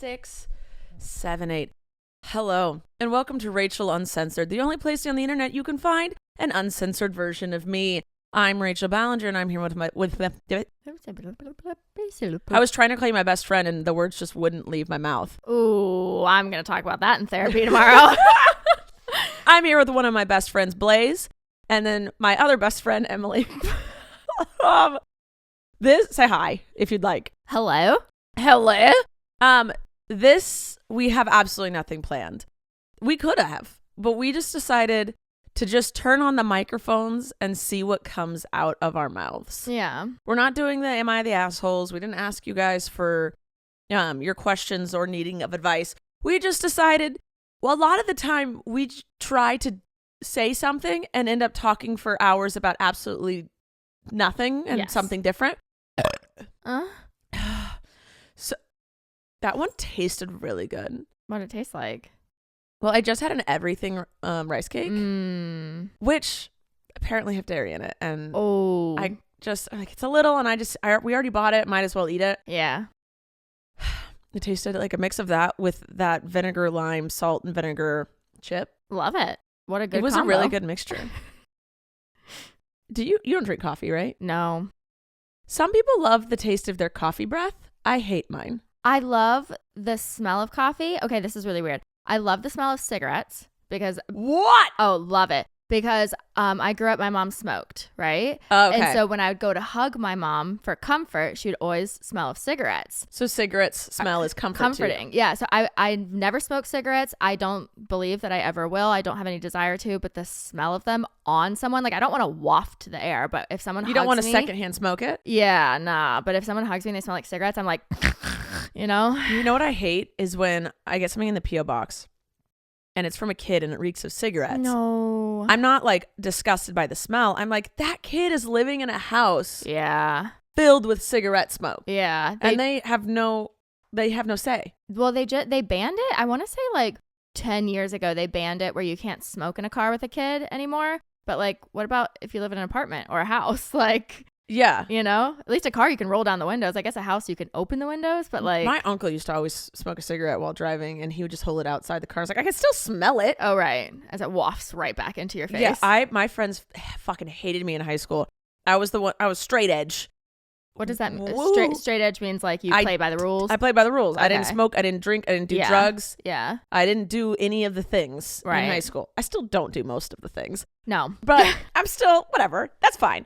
6, 7, 8. Hello, and welcome to Rachel Uncensored, the only place on the internet you can find an uncensored version of me. I'm Rachel Ballinger, and I'm here with I was trying to call you my best friend, and the words just wouldn't leave my mouth. Ooh, I'm going to talk about that in therapy tomorrow. I'm here with one of my best friends, Blaze, and then my other best friend, Emily. Say hi, if you'd like. Hello. Hello. We have absolutely nothing planned. We could have, but we just decided to just turn on the microphones and see what comes out of our mouths. Yeah. We're not doing the Am I the Assholes? We didn't ask you guys for your questions or needing of advice. We just decided, well, a lot of the time we try to say something and end up talking for hours about absolutely nothing and something different. So that one tasted really good. What did it taste like? Well, I just had an everything rice cake, which apparently have dairy in it, and I just it's a little, and we already bought it. Might as well eat it. Yeah. It tasted like a mix of that with that vinegar, lime, salt, and vinegar chip. Love it. What a good It was combo. a really good mixture. You don't drink coffee, right? No. Some people love the taste of their coffee breath. I hate mine. I love the smell of coffee. Okay, this is really weird. I love the smell of cigarettes because... What? Oh, love it. Because I grew up, my mom smoked, right? Oh, okay. And so when I would go to hug my mom for comfort, she would always smell of cigarettes. So cigarettes smell is comforting. Yeah. So I never smoked cigarettes. I don't believe that I ever will. I don't have any desire to, but the smell of them on someone, like I don't want to waft the air, but if someone You don't want to secondhand smoke it? Yeah, nah. But if someone hugs me and they smell like cigarettes, I'm like, You know what I hate is when I get something in the P.O. box and it's from a kid and it reeks of cigarettes. No. I'm not like disgusted by the smell. I'm like, that kid is living in a house filled with cigarette smoke. Yeah. And they have no say. Well, they banned it. I want to say like 10 years ago, they banned it where you can't smoke in a car with a kid anymore. But like, what about if you live in an apartment or a house? Like, yeah. At least a car you can roll down the windows. I guess a house you can open the windows, but like... My uncle used to always smoke a cigarette while driving, and he would just hold it outside the car. I was like, I can still smell it. Oh, right. As it wafts right back into your face. Yeah, my friends fucking hated me in high school. I was straight edge. What does that mean? Straight edge means like you play by the rules? I played by the rules. Okay. I didn't smoke. I didn't drink. I didn't do drugs. Yeah. I didn't do any of the things in high school. I still don't do most of the things. No. But I'm still, whatever. That's fine.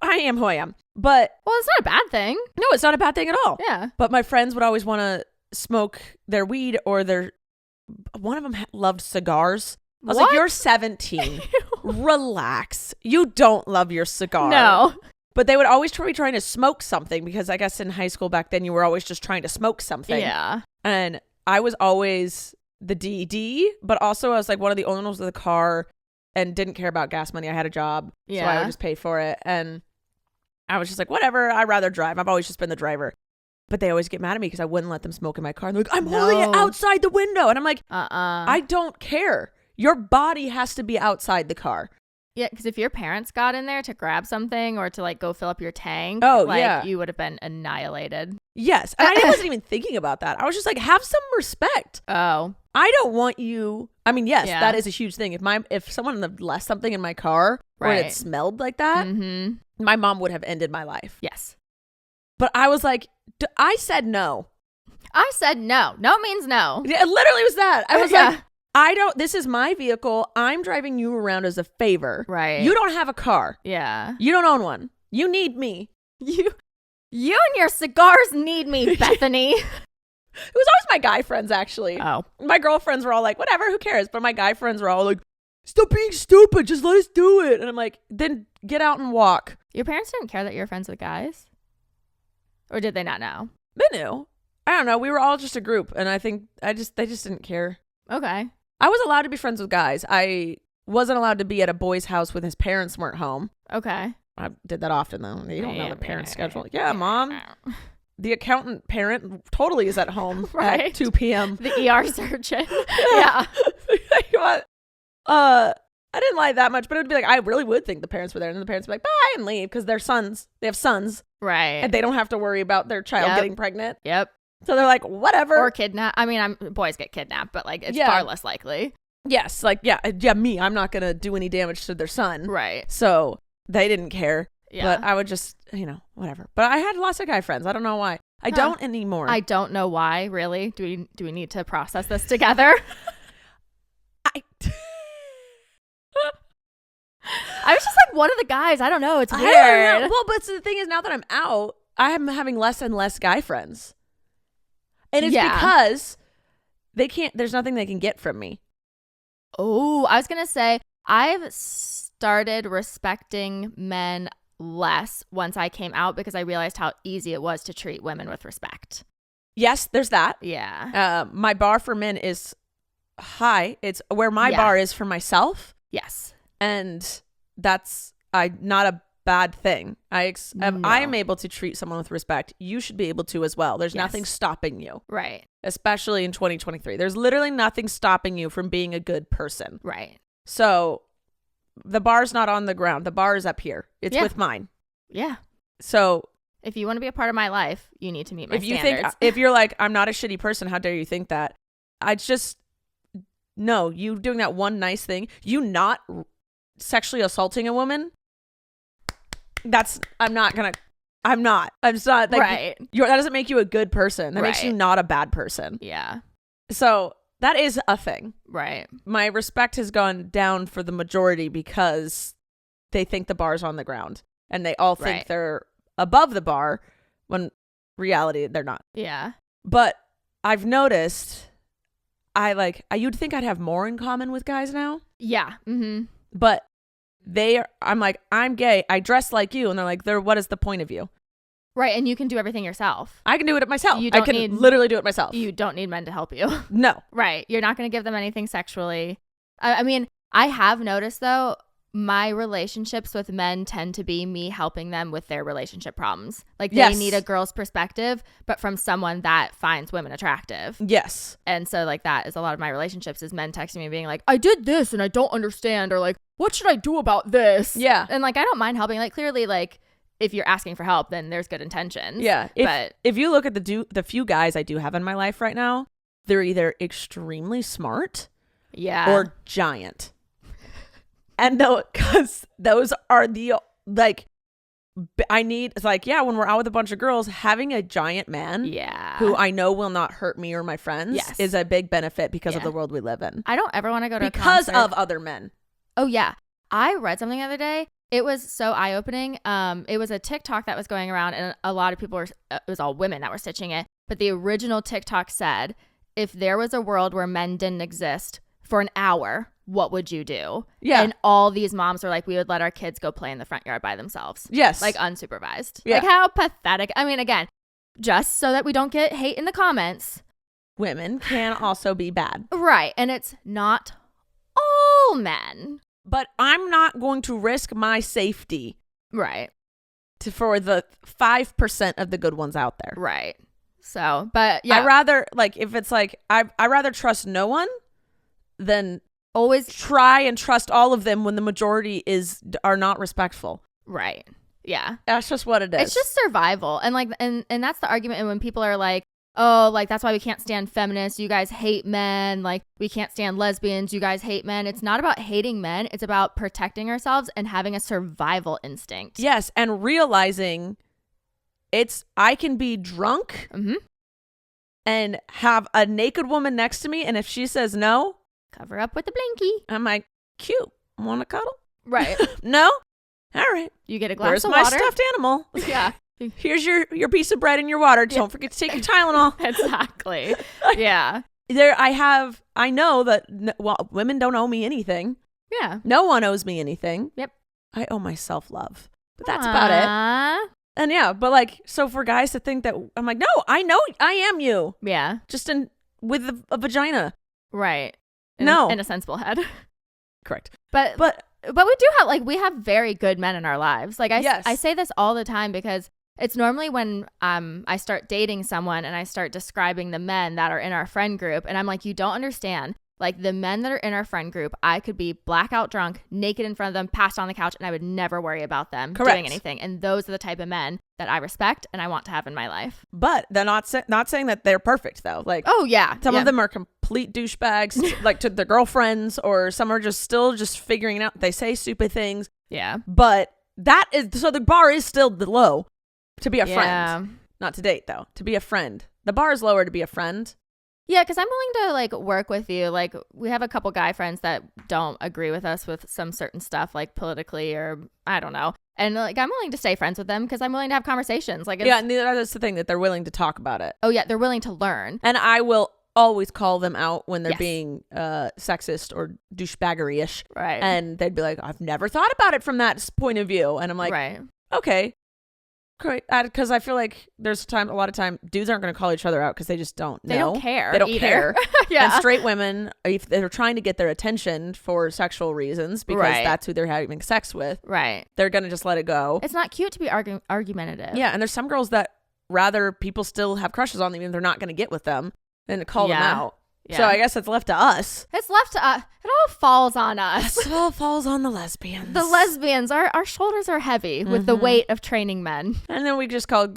I am who I am. But... Well, it's not a bad thing. No, it's not a bad thing at all. Yeah. But my friends would always want to smoke their weed or one of them loved cigars. I was like, you're 17. Relax. You don't love your cigar. No. But they would always be trying to smoke something because I guess in high school back then you were always just trying to smoke something. Yeah. And I was always the DD, but also I was like one of the owners of the car and didn't care about gas money. I had a job, so I would just pay for it. And I was just like, whatever, I'd rather drive. I've always just been the driver. But they always get mad at me because I wouldn't let them smoke in my car. And they're like, I'm holding it outside the window. And I'm like, I don't care. Your body has to be outside the car. Yeah, because if your parents got in there to grab something or to like go fill up your tank, you would have been annihilated. Yes. And I wasn't even thinking about that. I was just like, have some respect. Oh. I don't want you. I mean, yes, that is a huge thing. If someone left something in my car or it smelled like that, my mom would have ended my life. Yes. But I was like, I said no. I said no. No means no. Yeah, it literally was that. I was like, this is my vehicle. I'm driving you around as a favor. Right. You don't have a car. Yeah. You don't own one. You need me. You and your cigars need me, Bethany. It was always my guy friends, actually. Oh. My girlfriends were all like, whatever, who cares? But my guy friends were all like, stop being stupid. Just let us do it. And I'm like, then get out and walk. Your parents didn't care that you were friends with guys? Or did they not know? They knew. I don't know. We were all just a group. And I think they just didn't care. Okay. I was allowed to be friends with guys. I wasn't allowed to be at a boy's house when his parents weren't home. Okay. I did that often, though. You don't know the parents' schedule. Yeah, Mom. The accountant parent totally is at home at 2 p.m. The ER surgeon. Yeah. I didn't lie that much, but it would be like, I really would think the parents were there. And then the parents would be like, bye, and leave because they're sons. They have sons. Right. And they don't have to worry about their child getting pregnant. Yep. So they're like, whatever. Or kidnap. I mean, boys get kidnapped, but like it's far less likely. Yes, like me. I'm not gonna do any damage to their son. Right. So they didn't care. Yeah. But I would just, whatever. But I had lots of guy friends. I don't know why. I don't anymore. I don't know why. Really? Do we need to process this together? I was just like one of the guys. I don't know. It's weird. I don't know. Well, but the thing is, now that I'm out, I am having less and less guy friends. And it's because there's nothing they can get from me. Oh, I was going to say, I've started respecting men less once I came out because I realized how easy it was to treat women with respect. Yes, there's that. Yeah. My bar for men is high. It's where my bar is for myself. Yes. And that's not a bad thing. I am able to treat someone with respect. You should be able to as well. There's nothing stopping you. Right. Especially in 2023. There's literally nothing stopping you from being a good person. Right. So the bar's not on the ground. The bar is up here. It's with mine. Yeah. So if you want to be a part of my life, you need to meet my standards. If you're like, I'm not a shitty person, how dare you think that? No, you doing that one nice thing, you not sexually assaulting a woman, I'm just not like, right. That doesn't make you a good person. That makes you not a bad person. Yeah. So that is a thing. Right. My respect has gone down for the majority because they think the bar's on the ground and they all think they're above the bar when reality they're not. Yeah. But I've noticed you'd think I'd have more in common with guys now. Yeah. Mm-hmm. But I'm like, I'm gay. I dress like you. And they're like, what is the point of you? Right. And you can do everything yourself. I can do it myself. I can literally do it myself. You don't need men to help you. No. Right. You're not going to give them anything sexually. I mean, I have noticed though, my relationships with men tend to be me helping them with their relationship problems. Like they need a girl's perspective, but from someone that finds women attractive. Yes. And so like that is a lot of my relationships is men texting me being like, I did this and I don't understand, or like, what should I do about this? Yeah. And like, I don't mind helping. Like clearly like if you're asking for help, then there's good intentions. Yeah. But if you look at the few guys I do have in my life right now, they're either extremely smart or giant. And because those are the, like, it's like, when we're out with a bunch of girls, having a giant man who I know will not hurt me or my friends is a big benefit because of the world we live in. I don't ever want to go to because a concert. of other men. Oh, yeah. I read something the other day. It was so eye-opening. It was a TikTok that was going around and a lot of people it was all women that were stitching it. But the original TikTok said, if there was a world where men didn't exist for an hour, what would you do? Yeah. And all these moms were like, we would let our kids go play in the front yard by themselves. Yes. Like unsupervised. Yeah. Like how pathetic. I mean, again, just so that we don't get hate in the comments. Women can also be bad. Right. And it's not all men. But I'm not going to risk my safety. Right. For the 5% of the good ones out there. Right. So, but yeah. I rather, like, if it's like, I rather trust no one than always try and trust all of them when the majority are not respectful. Right. Yeah. That's just what it is. It's just survival. And like, and that's the argument. And when people are like, oh, like, that's why we can't stand feminists. You guys hate men. Like, we can't stand lesbians. You guys hate men. It's not about hating men. It's about protecting ourselves and having a survival instinct. Yes. And realizing I can be drunk and have a naked woman next to me. And if she says no, cover up with a blankie. I'm like, cute. Want to cuddle? Right. No? All right. You get a glass of water. Where's my stuffed animal? Yeah. Here's your piece of bread and your water. Don't forget to take your Tylenol. Exactly. Yeah. I know that, women don't owe me anything. Yeah. No one owes me anything. Yep. I owe my self-love. But that's about it. And yeah, but like, so for guys to think that, I'm like, no, I know I am you. Yeah. Just with a vagina. Right. And a sensible head. Correct. But we do have, we have very good men in our lives. Like I say this all the time because it's normally when I start dating someone and I start describing the men that are in our friend group and I'm like, you don't understand. Like the men that are in our friend group, I could be blackout drunk, naked in front of them, passed on the couch, and I would never worry about them doing anything. And those are the type of men that I respect and I want to have in my life. But they're not saying that they're perfect though. Like, oh yeah, some of them are complete douchebags, like to their girlfriends, or some are just still figuring it out. They say stupid things. Yeah. But so the bar is still low to be a friend. Not to date though. To be a friend. The bar is lower to be a friend. Yeah, because I'm willing to like work with you. Like we have a couple guy friends that don't agree with us with some certain stuff, like politically or I don't know. And like I'm willing to stay friends with them because I'm willing to have conversations. Like and that's the thing, that they're willing to talk about it. Oh yeah, they're willing to learn. And I will always call them out when they're being sexist or douchebaggery-ish. Right. And they'd be like, I've never thought about it from that point of view. And I'm like, right. Okay. Great. Because I feel like there's a lot of time dudes aren't going to call each other out because they just don't know. They don't care. They don't either. care. Yeah. And straight women, if they're trying to get their attention for sexual reasons because that's who they're having sex with, right, they're going to just let it go. It's not cute to be argumentative. Yeah. And there's some girls that rather people still have crushes on them and they're not going to get with them than to call them out. Yeah. So I guess it's left to us. It's left to us. It all falls on us. It all falls on the lesbians. The lesbians. Our shoulders are heavy with the weight of training men. And then we just call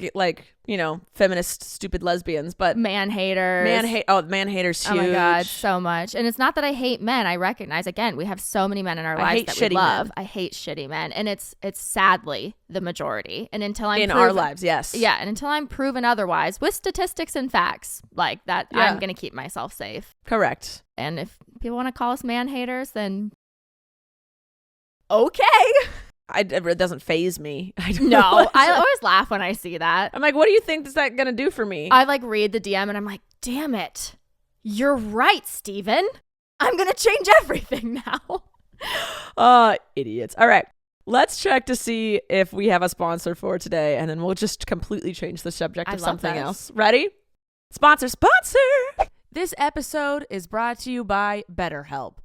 feminist stupid lesbians, but man haters. Man haters huge. Oh my God, so much. And it's not that I hate men. I recognize, again, we have so many men in our lives that we love. Men. I hate shitty men. And it's sadly the majority. And until I'm our lives, yes. Yeah. And until I'm proven otherwise with statistics and facts like that, I'm going to keep myself safe. Correct. And if people want to call us man haters, then okay. It doesn't faze me. I always laugh when I see that. I'm like, what do you think is that going to do for me? I like read the DM and I'm like, damn it. You're right, Steven. I'm going to change everything now. Idiots. All right. Let's check to see if we have a sponsor for today, and then we'll just completely change the subject to something else. Ready? Sponsor. This episode is brought to you by BetterHelp.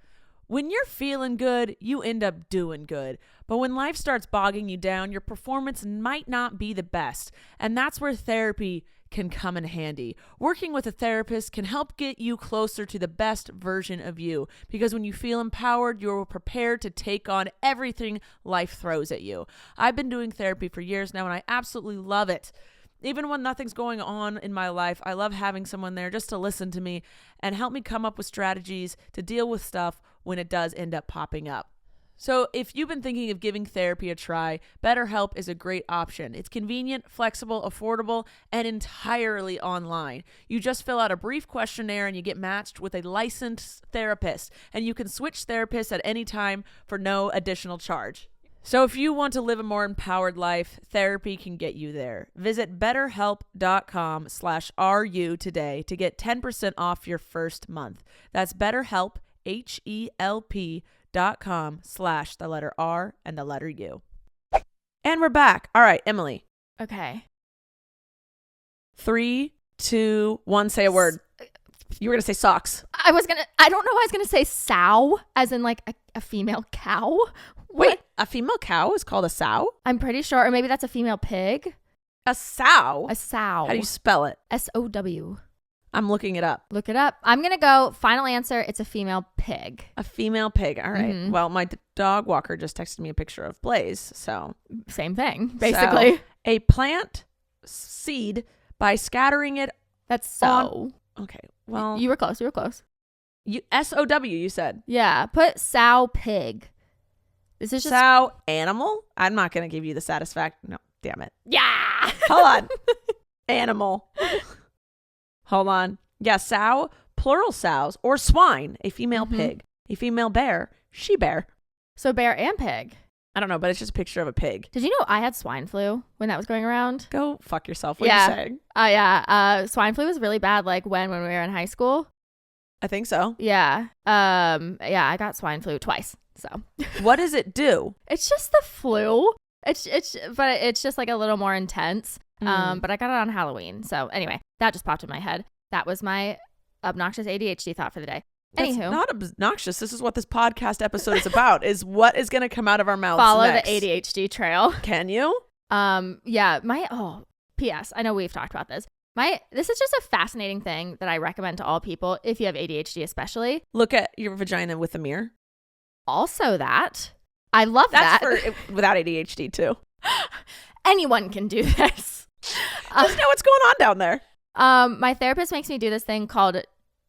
When you're feeling good, you end up doing good. But when life starts bogging you down, your performance might not be the best. And that's where therapy can come in handy. Working with a therapist can help get you closer to the best version of you. Because when you feel empowered, you're prepared to take on everything life throws at you. I've been doing therapy for years now, and I absolutely love it. Even when nothing's going on in my life, I love having someone there just to listen to me and help me come up with strategies to deal with stuff when it does end up popping up. So if you've been thinking of giving therapy a try, BetterHelp is a great option. It's convenient, flexible, affordable, and entirely online. You just fill out a brief questionnaire and you get matched with a licensed therapist, and you can switch therapists at any time for no additional charge. So if you want to live a more empowered life, therapy can get you there. Visit betterhelp.com/RU today to get 10% off your first month. That's BetterHelp, HELP.com/R and the letter U. And we're back. All right, Emily. Okay. 3, 2, 1, say a word. You were going to say socks. I don't know why I was going to say sow, as in like a female cow. Wait, a female cow is called a sow? I'm pretty sure. Or maybe that's a female pig. A sow? A sow. How do you spell it? SOW. I'm looking it up. Look it up. I'm going to go, final answer, it's a female pig. A female pig. All right. Mm-hmm. Well, my dog walker just texted me a picture of Blaze, so. Same thing, basically. So, a plant seed by scattering it. That's sow. Okay, well. You were close. SOW, you said. Yeah, put sow pig. This is just. Sow animal? I'm not going to give you the satisfaction. No, damn it. Yeah. Hold on. Animal. Hold on. Yeah, sow, plural sows, or swine, a female pig, a female bear, she bear. So bear and pig. I don't know, but it's just a picture of a pig. Did you know I had swine flu when that was going around? Go fuck yourself. What are you saying? Yeah. Swine flu was really bad, like when we were in high school. I think so. Yeah. I got swine flu twice. So what does it do? It's just the flu. But it's just like a little more intense. But I got it on Halloween. So anyway, that just popped in my head. That was my obnoxious ADHD thought for the day. That's not obnoxious. This is what this podcast episode is about, is what is going to come out of our mouths Follow next. The ADHD trail. Can you? Yeah. P.S. I know we've talked about this. This is just a fascinating thing that I recommend to all people if you have ADHD especially. Look at your vagina with a mirror. Also that. I love That's that. for without ADHD too. Anyone can do this. Just know what's going on down there. My therapist makes me do this thing called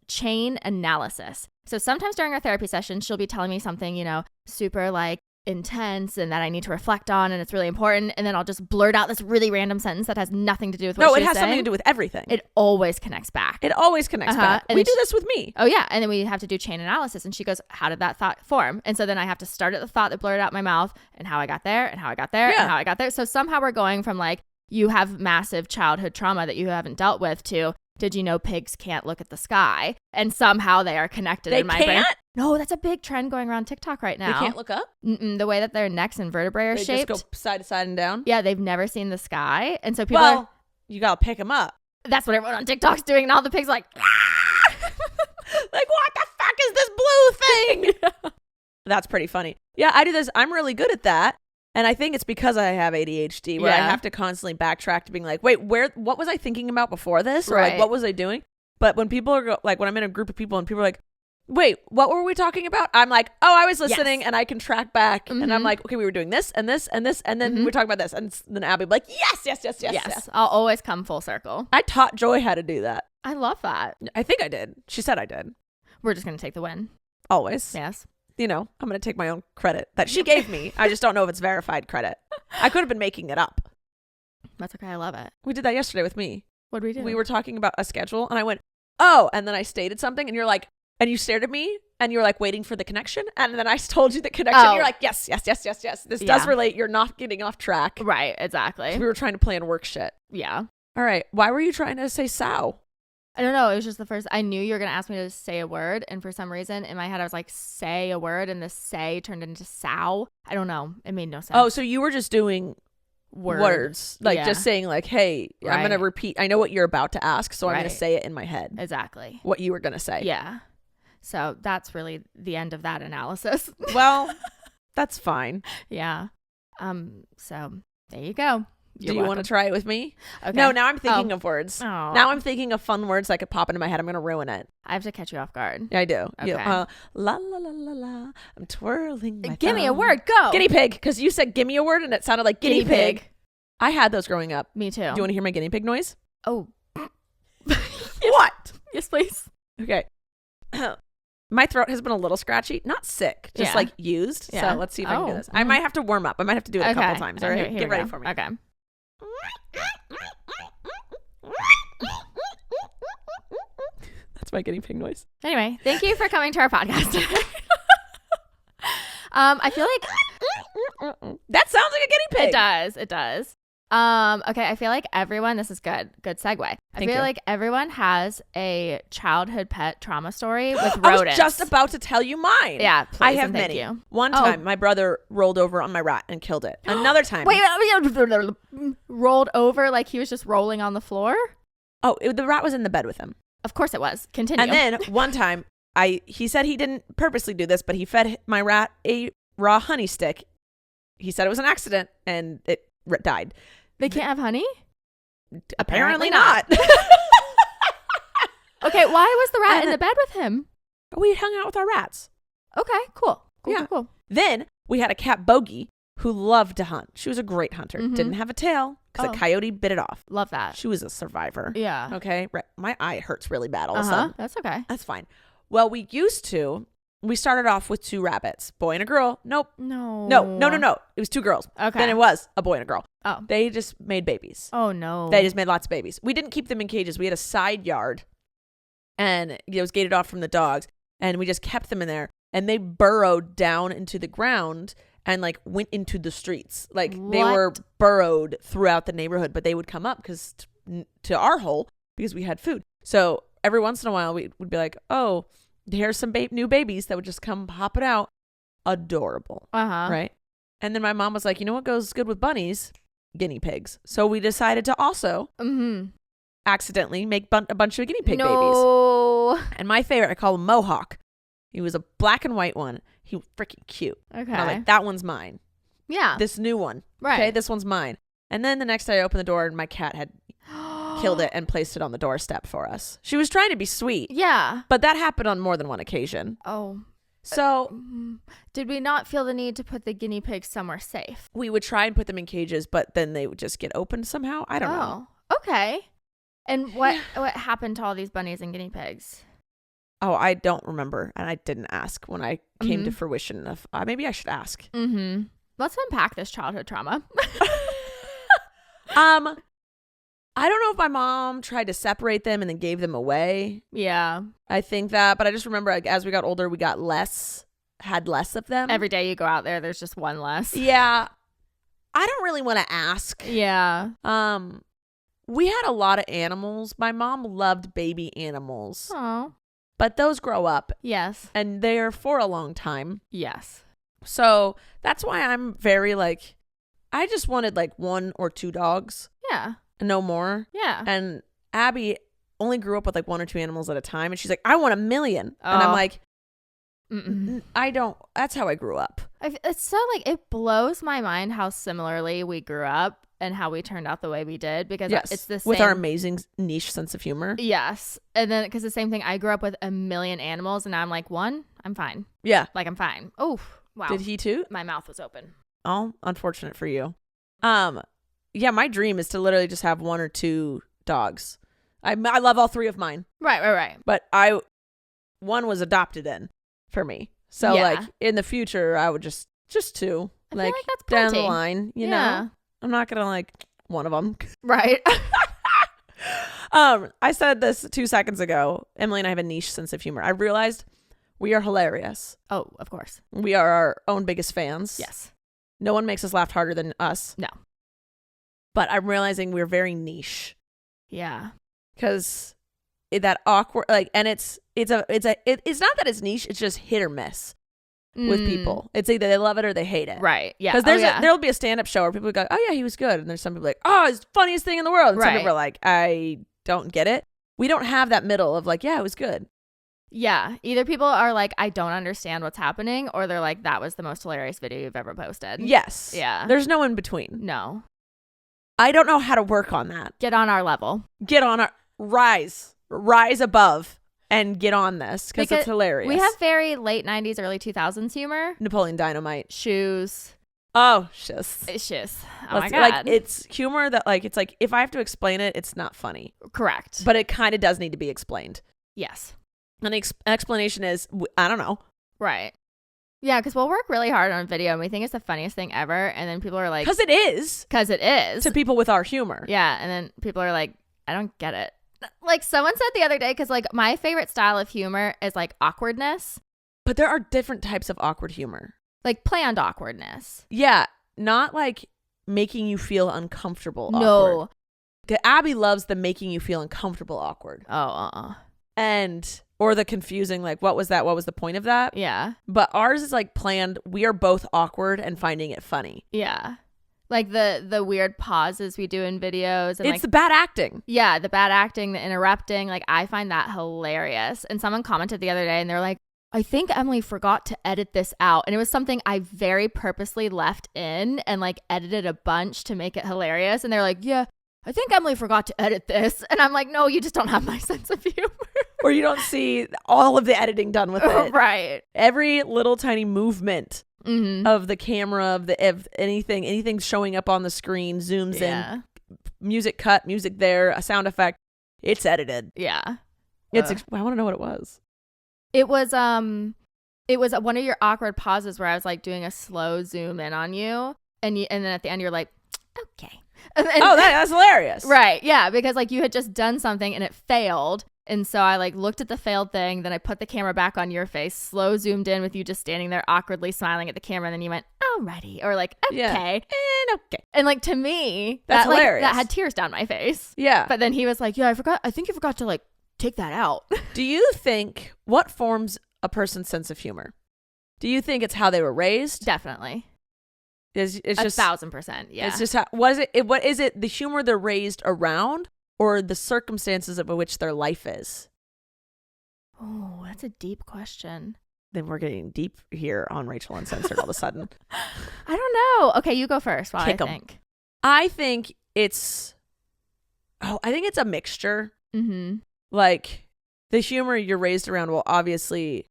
chain analysis. So sometimes during our therapy session, she'll be telling me something, you know, super like intense and that I need to reflect on and it's really important. And then I'll just blurt out this really random sentence that has nothing to do with what she's saying. No, it has something to do with everything. It always connects back. It always connects back. And we do this with me. Oh, yeah. And then we have to do chain analysis. And she goes, how did that thought form? And so then I have to start at the thought that blurted out my mouth and how I got there and how I got there and how I got there. So somehow we're going from like, you have massive childhood trauma that you haven't dealt with to, did you know pigs can't look at the sky? And somehow they are connected in my brain. No, that's a big trend going around TikTok right now. They can't look up? The way that their necks and vertebrae are shaped. They just go side to side and down? Yeah, they've never seen the sky. And so people you got to pick them up. That's what everyone on TikTok's doing. And all the pigs are like, like, what the fuck is this blue thing? That's pretty funny. Yeah, I do this. I'm really good at that. And I think it's because I have ADHD where I have to constantly backtrack to being like, wait, what was I thinking about before this? Or like, what was I doing? But when people are like, when I'm in a group of people and people are like, wait, what were we talking about? I'm like, oh, I was listening and I can track back. And I'm like, okay, we were doing this and this and this. And then we're talking about this. And then Abby will be like, yes. I'll always come full circle. I taught Joy how to do that. I love that. I think I did. She said I did. We're just going to take the win. Always. Yes. You know, I'm going to take my own credit that she gave me. I just don't know if it's verified credit. I could have been making it up. That's okay. I love it. We did that yesterday with me. What did we do? We were talking about a schedule and I went, oh, and then I stated something and you're like, and you stared at me and you were like waiting for the connection. And then I told you the connection. You're like, yes. This does relate. You're not getting off track. Right. Exactly. We were trying to plan work shit. Yeah. All right. Why were you trying to say sow? I don't know. It was just the first. I knew you were going to ask me to say a word. And for some reason in my head, I was like, say a word. And the say turned into sow. I don't know. It made no sense. Oh, so you were just doing words. Like just saying like, hey, I'm going to repeat. I know what you're about to ask. So I'm going to say it in my head. Exactly. What you were going to say. Yeah. So that's really the end of that analysis. Well, that's fine. Yeah. So there you go. Do you want to try it with me? Okay. No, now I'm thinking of words. Oh. Now I'm thinking of fun words that could pop into my head. I'm going to ruin it. I have to catch you off guard. Yeah, I do. Okay. La la la la la. I'm twirling my Give me a thumb. word. Go. Guinea pig. Because you said give me a word and it sounded like guinea pig. I had those growing up. Me too. Do you want to hear my guinea pig noise? Oh. What? Yes, please. Okay. My throat has been a little scratchy. Not sick. Just like used. Yeah. So let's see if I can do this. I might have to warm up. I might have to do it a couple times. All right. Here Get ready for me. Okay. That's my guinea pig noise. Anyway, thank you for coming to our podcast today. I feel like that sounds like a guinea pig. It does. Okay, I feel like everyone, this is good segue. I feel like everyone has a childhood pet trauma story with rodents. I was just about to tell you mine. Yeah, please, I have thank many. you. One time, my brother rolled over on my rat and killed it. Another time. Wait, rolled over like he was just rolling on the floor? Oh, the rat was in the bed with him. Of course it was. Continue. And then one time, he said he didn't purposely do this, but he fed my rat a raw honey stick. He said it was an accident and it died. They can't have honey? Apparently not. Okay, why was the rat in the bed with him? We hung out with our rats. Okay, cool. Cool. Then we had a cat, Bogey, who loved to hunt. She was a great hunter. Didn't have a tail because a coyote bit it off. Love that. She was a survivor. Yeah. Okay. My eye hurts really bad all of a sudden. That's okay. That's fine. Well, we started off with 2 rabbits, boy and a girl. Nope. No. It was 2 girls. Okay. Then it was a boy and a girl. Oh. They just made babies. Oh, no. They just made lots of babies. We didn't keep them in cages. We had a side yard and it was gated off from the dogs and we just kept them in there and they burrowed down into the ground and like went into the streets. Like they were burrowed throughout the neighborhood, but they would come up because to our hole because we had food. So every once in a while we would be like, oh, here's some new babies that would just come popping out. Adorable. Right. And then my mom was like, you know what goes good with bunnies? Guinea pigs. So we decided to also accidentally make a bunch of guinea pig babies. And my favorite, I call him Mohawk. He was a black and white one. He was freaking cute. Okay. And I'm like, that one's mine. Yeah. This new one. Right. Okay, this one's mine. And then the next day I opened the door and my cat had killed it and placed it on the doorstep for us. She was trying to be sweet. Yeah. But that happened on more than one occasion. Oh. So did we not feel the need to put the guinea pigs somewhere safe? we would try and put them in cages, but then they would just get opened somehow. I don't know. Okay. And what happened to all these bunnies and guinea pigs? Oh, I don't remember. And I didn't ask when I came to fruition. Of maybe I should ask. Mm-hmm. Let's unpack this childhood trauma. I don't know if my mom tried to separate them and then gave them away. Yeah. I think that. But I just remember as we got older, we got had less of them. Every day you go out there's just one less. Yeah. I don't really want to ask. Yeah. We had a lot of animals. My mom loved baby animals. Oh. But those grow up. Yes. And they're for a long time. Yes. So that's why I'm very I just wanted 1 or 2 dogs. Yeah. No more. Yeah. And Abby only grew up with 1 or 2 animals at a time. And she's like, I want 1 million. Oh. And I'm like, I don't. That's how I grew up. It's so it blows my mind how similarly we grew up and how we turned out the way we did, because it's the same. With our amazing niche sense of humor. Yes. And then because the same thing, I grew up with 1 million animals and now I'm like, 1, I'm fine. Yeah. I'm fine. Oh, wow. Did he too? My mouth was open. Oh, unfortunate for you. Yeah, my dream is to literally just have 1 or 2 dogs. I love all 3 of mine. Right. But one was adopted in for me. So in the future, I would just 2. I feel like that's down plenty. the line, you know. I'm not gonna one of them. Right. I said this 2 seconds ago. Emily and I have a niche sense of humor. I realized we are hilarious. Oh, of course. We are our own biggest fans. Yes. No one makes us laugh harder than us. No. But I'm realizing we're very niche. Yeah. Because that awkward, and it's not that it's niche. It's just hit or miss with people. It's either they love it or they hate it. Right. Yeah. Because there'll be a stand-up show where people go, oh yeah, he was good. And there's some people oh, it's the funniest thing in the world. And some people are like, I don't get it. We don't have that middle of yeah, it was good. Yeah. Either people are like, I don't understand what's happening, or they're like, that was the most hilarious video you've ever posted. Yes. Yeah. There's no in between. No. I don't know how to work on that. Get on our level. Get on our rise above and get on this because it's hilarious. We have very late 90s, early 2000s humor. Napoleon Dynamite. Shoes. Oh, shiz. Shiz. Oh my God. It's humor that it's if I have to explain it, it's not funny. Correct. But it kind of does need to be explained. Yes. And the explanation is, I don't know. Right. Yeah, because we'll work really hard on video and we think it's the funniest thing ever. And then people are like... Because it is. Because it is. To people with our humor. Yeah. And then people are like, I don't get it. Someone said the other day, because my favorite style of humor is awkwardness. But there are different types of awkward humor. Planned awkwardness. Yeah. Not making you feel uncomfortable awkward. No. Abby loves the making you feel uncomfortable awkward. Oh, or the confusing, what was that? What was the point of that? Yeah. But ours is planned. We are both awkward and finding it funny. Yeah. The weird pauses we do in videos. And it's the bad acting. Yeah, the bad acting, the interrupting. I find that hilarious. And someone commented the other day and they're like, I think Emily forgot to edit this out. And it was something I very purposely left in and edited a bunch to make it hilarious. And they're like, yeah, I think Emily forgot to edit this. And I'm like, no, you just don't have my sense of humor. Or you don't see all of the editing done with it. Right. Every little tiny movement of the camera, of anything showing up on the screen, zooms in, music cut, music there, a sound effect. It's edited. Yeah. I want to know what it was. It was one of your awkward pauses where I was doing a slow zoom in on you. And then at the end you're like, okay. And that's hilarious. Right. Yeah. Because you had just done something and it failed. And so I looked at the failed thing. Then I put the camera back on your face, slow zoomed in with you just standing there awkwardly smiling at the camera. And then you went, alrighty. Or okay. Yeah. And okay. And to me, that's hilarious. That had tears down my face. Yeah. But then he was like, yeah, I think you forgot to take that out. Do you think what forms a person's sense of humor? Do you think it's how they were raised? Definitely. It's just 1,000%. Yeah. It's just how what is it the humor they're raised around or the circumstances of which their life is? Oh, that's a deep question. Then we're getting deep here on Rachel Uncensored all of a sudden. I don't know. Okay, you go first while I think. I think it's Oh, I think it's a mixture. Mm-hmm. Like the humor you're raised around will obviously,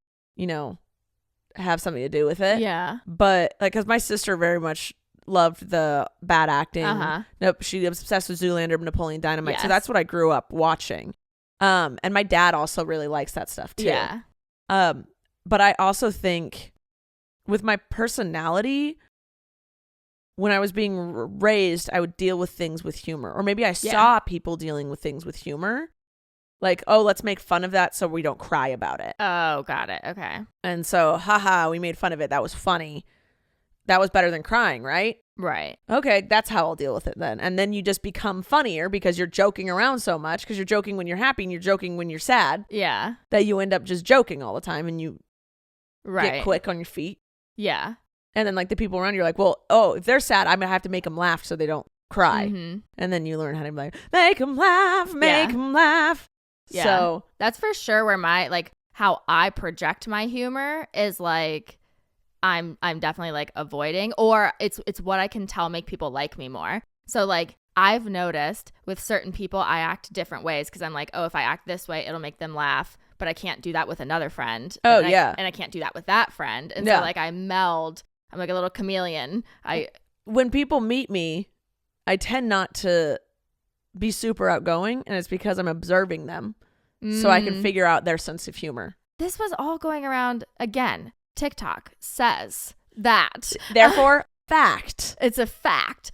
have something to do with it. Yeah. But like, cause my sister very much loved the bad acting. Nope. She was obsessed with Zoolander, Napoleon Dynamite. Yes. So that's what I grew up watching. And my dad also really likes that stuff too. Yeah. But I also think with my personality, when I was being raised, I would deal with things with humor. Or maybe I saw people dealing with things with humor. Like, oh, let's make fun of that so we don't cry about it. Oh, got it. Okay. And so, haha, we made fun of it. That was funny. That was better than crying, right? Right. Okay, that's how I'll deal with it then. And then you just become funnier because you're joking around so much, because you're joking when you're happy and you're joking when you're sad. Yeah. That you end up just joking all the time and you right. get quick on your feet. Yeah. And then like the people around you are like, well, oh, if they're sad, I'm going to have to make them laugh so they don't cry. Mm-hmm. And then you learn how to be like, make them laugh, make them laugh. Yeah. So that's for sure where my, like, how I project my humor is like, I'm definitely like avoiding, or it's what I can tell make people like me more. So like I've noticed with certain people, I act different ways because I'm like, oh, if I act this way, it'll make them laugh, but I can't do that with another friend. Oh, and yeah. And I can't do that with that friend. And yeah. so like I meld. I'm like a little chameleon. When people meet me, I tend not to be super outgoing, and it's because I'm observing them so I can figure out their sense of humor. This was all going around again. TikTok says that. Therefore, fact. It's a fact.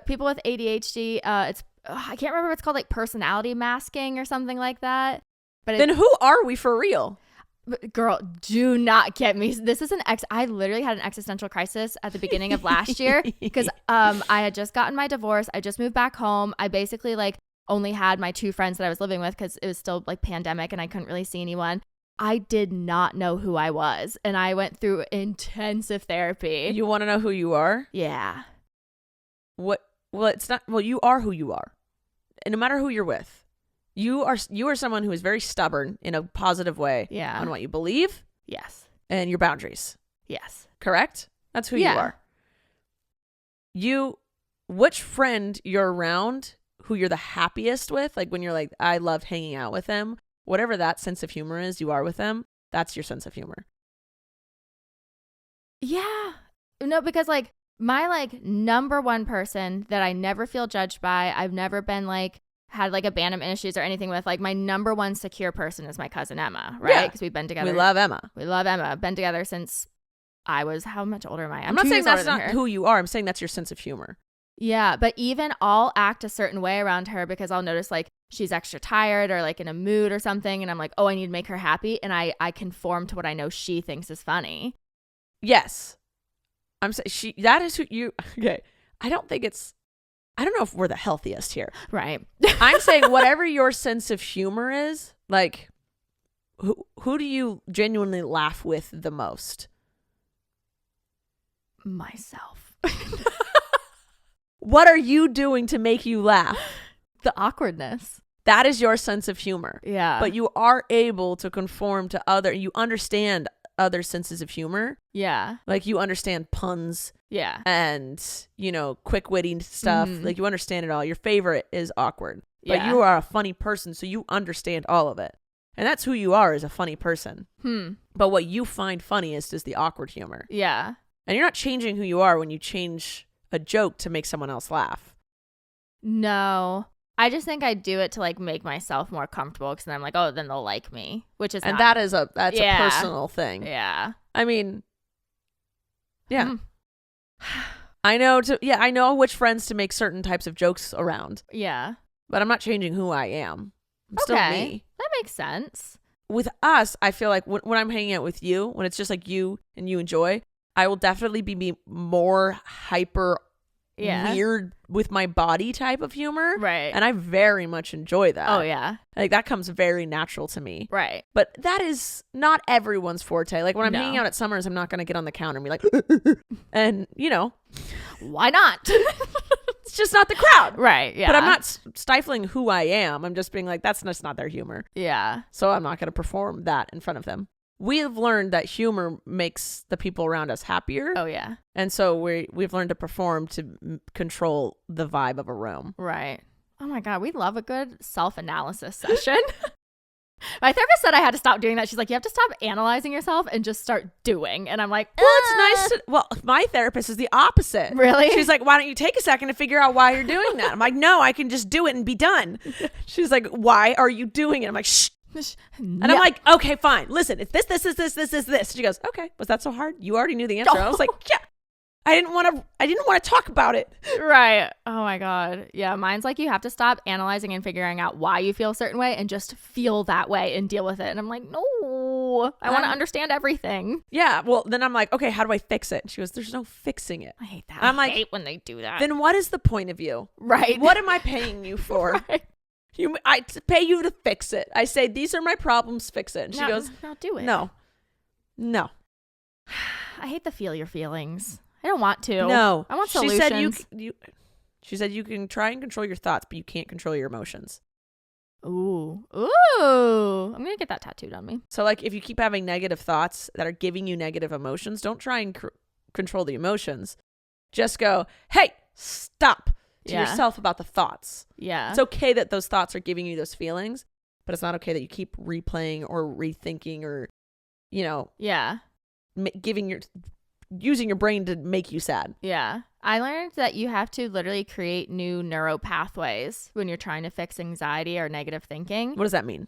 People with ADHD, I can't remember what it's called, like personality masking or something like that. But then who are we for real? Girl, do not get me. This is I literally had an existential crisis at the beginning of last year because I had just gotten my divorce. I just moved back home. I basically like only had my 2 friends that I was living with because it was still like pandemic and I couldn't really see anyone. I did not know who I was, and I went through intensive therapy. You want to know who you are? Yeah. What? Well, it's not. Well, you are who you are, and no matter who you're with, you are someone who is very stubborn in a positive way. Yeah. On what you believe. Yes. And your boundaries. Yes. Correct. That's who you are. Which friend you're around, who you're the happiest with, like when you're like, I loved hanging out with them. Whatever that sense of humor is you are with them, that's your sense of humor. Yeah. No, because like my like number one person that I never feel judged by, I've never been like had like abandonment issues or anything with, like my number one secure person is my cousin Emma, right? Because we've been together. We love Emma. Been together since I was, how much older am I? I'm not saying that's not who you are. I'm saying that's your sense of humor. Yeah, but even I'll act a certain way around her because I'll notice like she's extra tired or like in a mood or something, and I'm like, oh, I need to make her happy, and I conform to what I know she thinks is funny. Yes, I'm saying that is who you. Okay, I don't know if we're the healthiest here, right? I'm saying whatever your sense of humor is, like who do you genuinely laugh with the most? Myself. What are you doing to make you laugh? The awkwardness. That is your sense of humor. Yeah. But you are able to conform to you understand other senses of humor. Yeah. Like you understand puns. Yeah. And, quick-witty stuff. Mm-hmm. Like you understand it all. Your favorite is awkward. But you are a funny person, so you understand all of it. And that's who you are as a funny person. But what you find funny is just the awkward humor. Yeah. And you're not changing who you are when you change a joke to make someone else laugh. No. I just think I do it to like make myself more comfortable because then I'm like, oh, then they'll like me, which is that's a personal thing. Yeah. I mean, yeah. I know which friends to make certain types of jokes around. Yeah. But I'm not changing who I am. I'm still me. That makes sense. With us, I feel like when I'm hanging out with you, when it's just like you and you enjoy, I will definitely be more hyper weird with my body type of humor. Right. And I very much enjoy that. Oh, yeah. Like that comes very natural to me. Right. But that is not everyone's forte. Like when I'm hanging out at Summers, I'm not going to get on the counter and be like, and why not? It's just not the crowd. Right. Yeah. But I'm not stifling who I am. I'm just being like, that's just not their humor. Yeah. So I'm not going to perform that in front of them. We have learned that humor makes the people around us happier. Oh, yeah. And so we've learned to perform to control the vibe of a room. Right. Oh my God, we love a good self-analysis session. My therapist said I had to stop doing that. She's like, you have to stop analyzing yourself and just start doing. And I'm like, well, it's nice. Well, my therapist is the opposite. Really? She's like, why don't you take a second to figure out why you're doing that? I'm like, no, I can just do it and be done. She's like, why are you doing it? I'm like, shh. And I'm like, okay, fine. Listen, it's this. She goes, okay, was that so hard? You already knew the answer. I was like, yeah. I didn't want to talk about it. Right. Oh my God. Yeah. Mine's like, you have to stop analyzing and figuring out why you feel a certain way and just feel that way and deal with it. And I'm like, no, I want to understand everything. Yeah. Well, then I'm like, okay, how do I fix it? And she goes, there's no fixing it. I hate that. I'm like, I hate when they do that. Then what is the point of you? Right. What am I paying you for? Right. I pay you to fix it. I say, these are my problems, fix it. And she goes, no, do it. No. I hate to feel your feelings. I don't want to. No. I want solutions. She said you can try and control your thoughts, but you can't control your emotions. Ooh. I'm going to get that tattooed on me. So like if you keep having negative thoughts that are giving you negative emotions, don't try and control the emotions. Just go, hey, stop to yourself about the thoughts. Yeah. It's okay that those thoughts are giving you those feelings, but it's not okay that you keep replaying or rethinking or, using your brain to make you sad. Yeah. I learned that you have to literally create new neural pathways when you're trying to fix anxiety or negative thinking. What does that mean?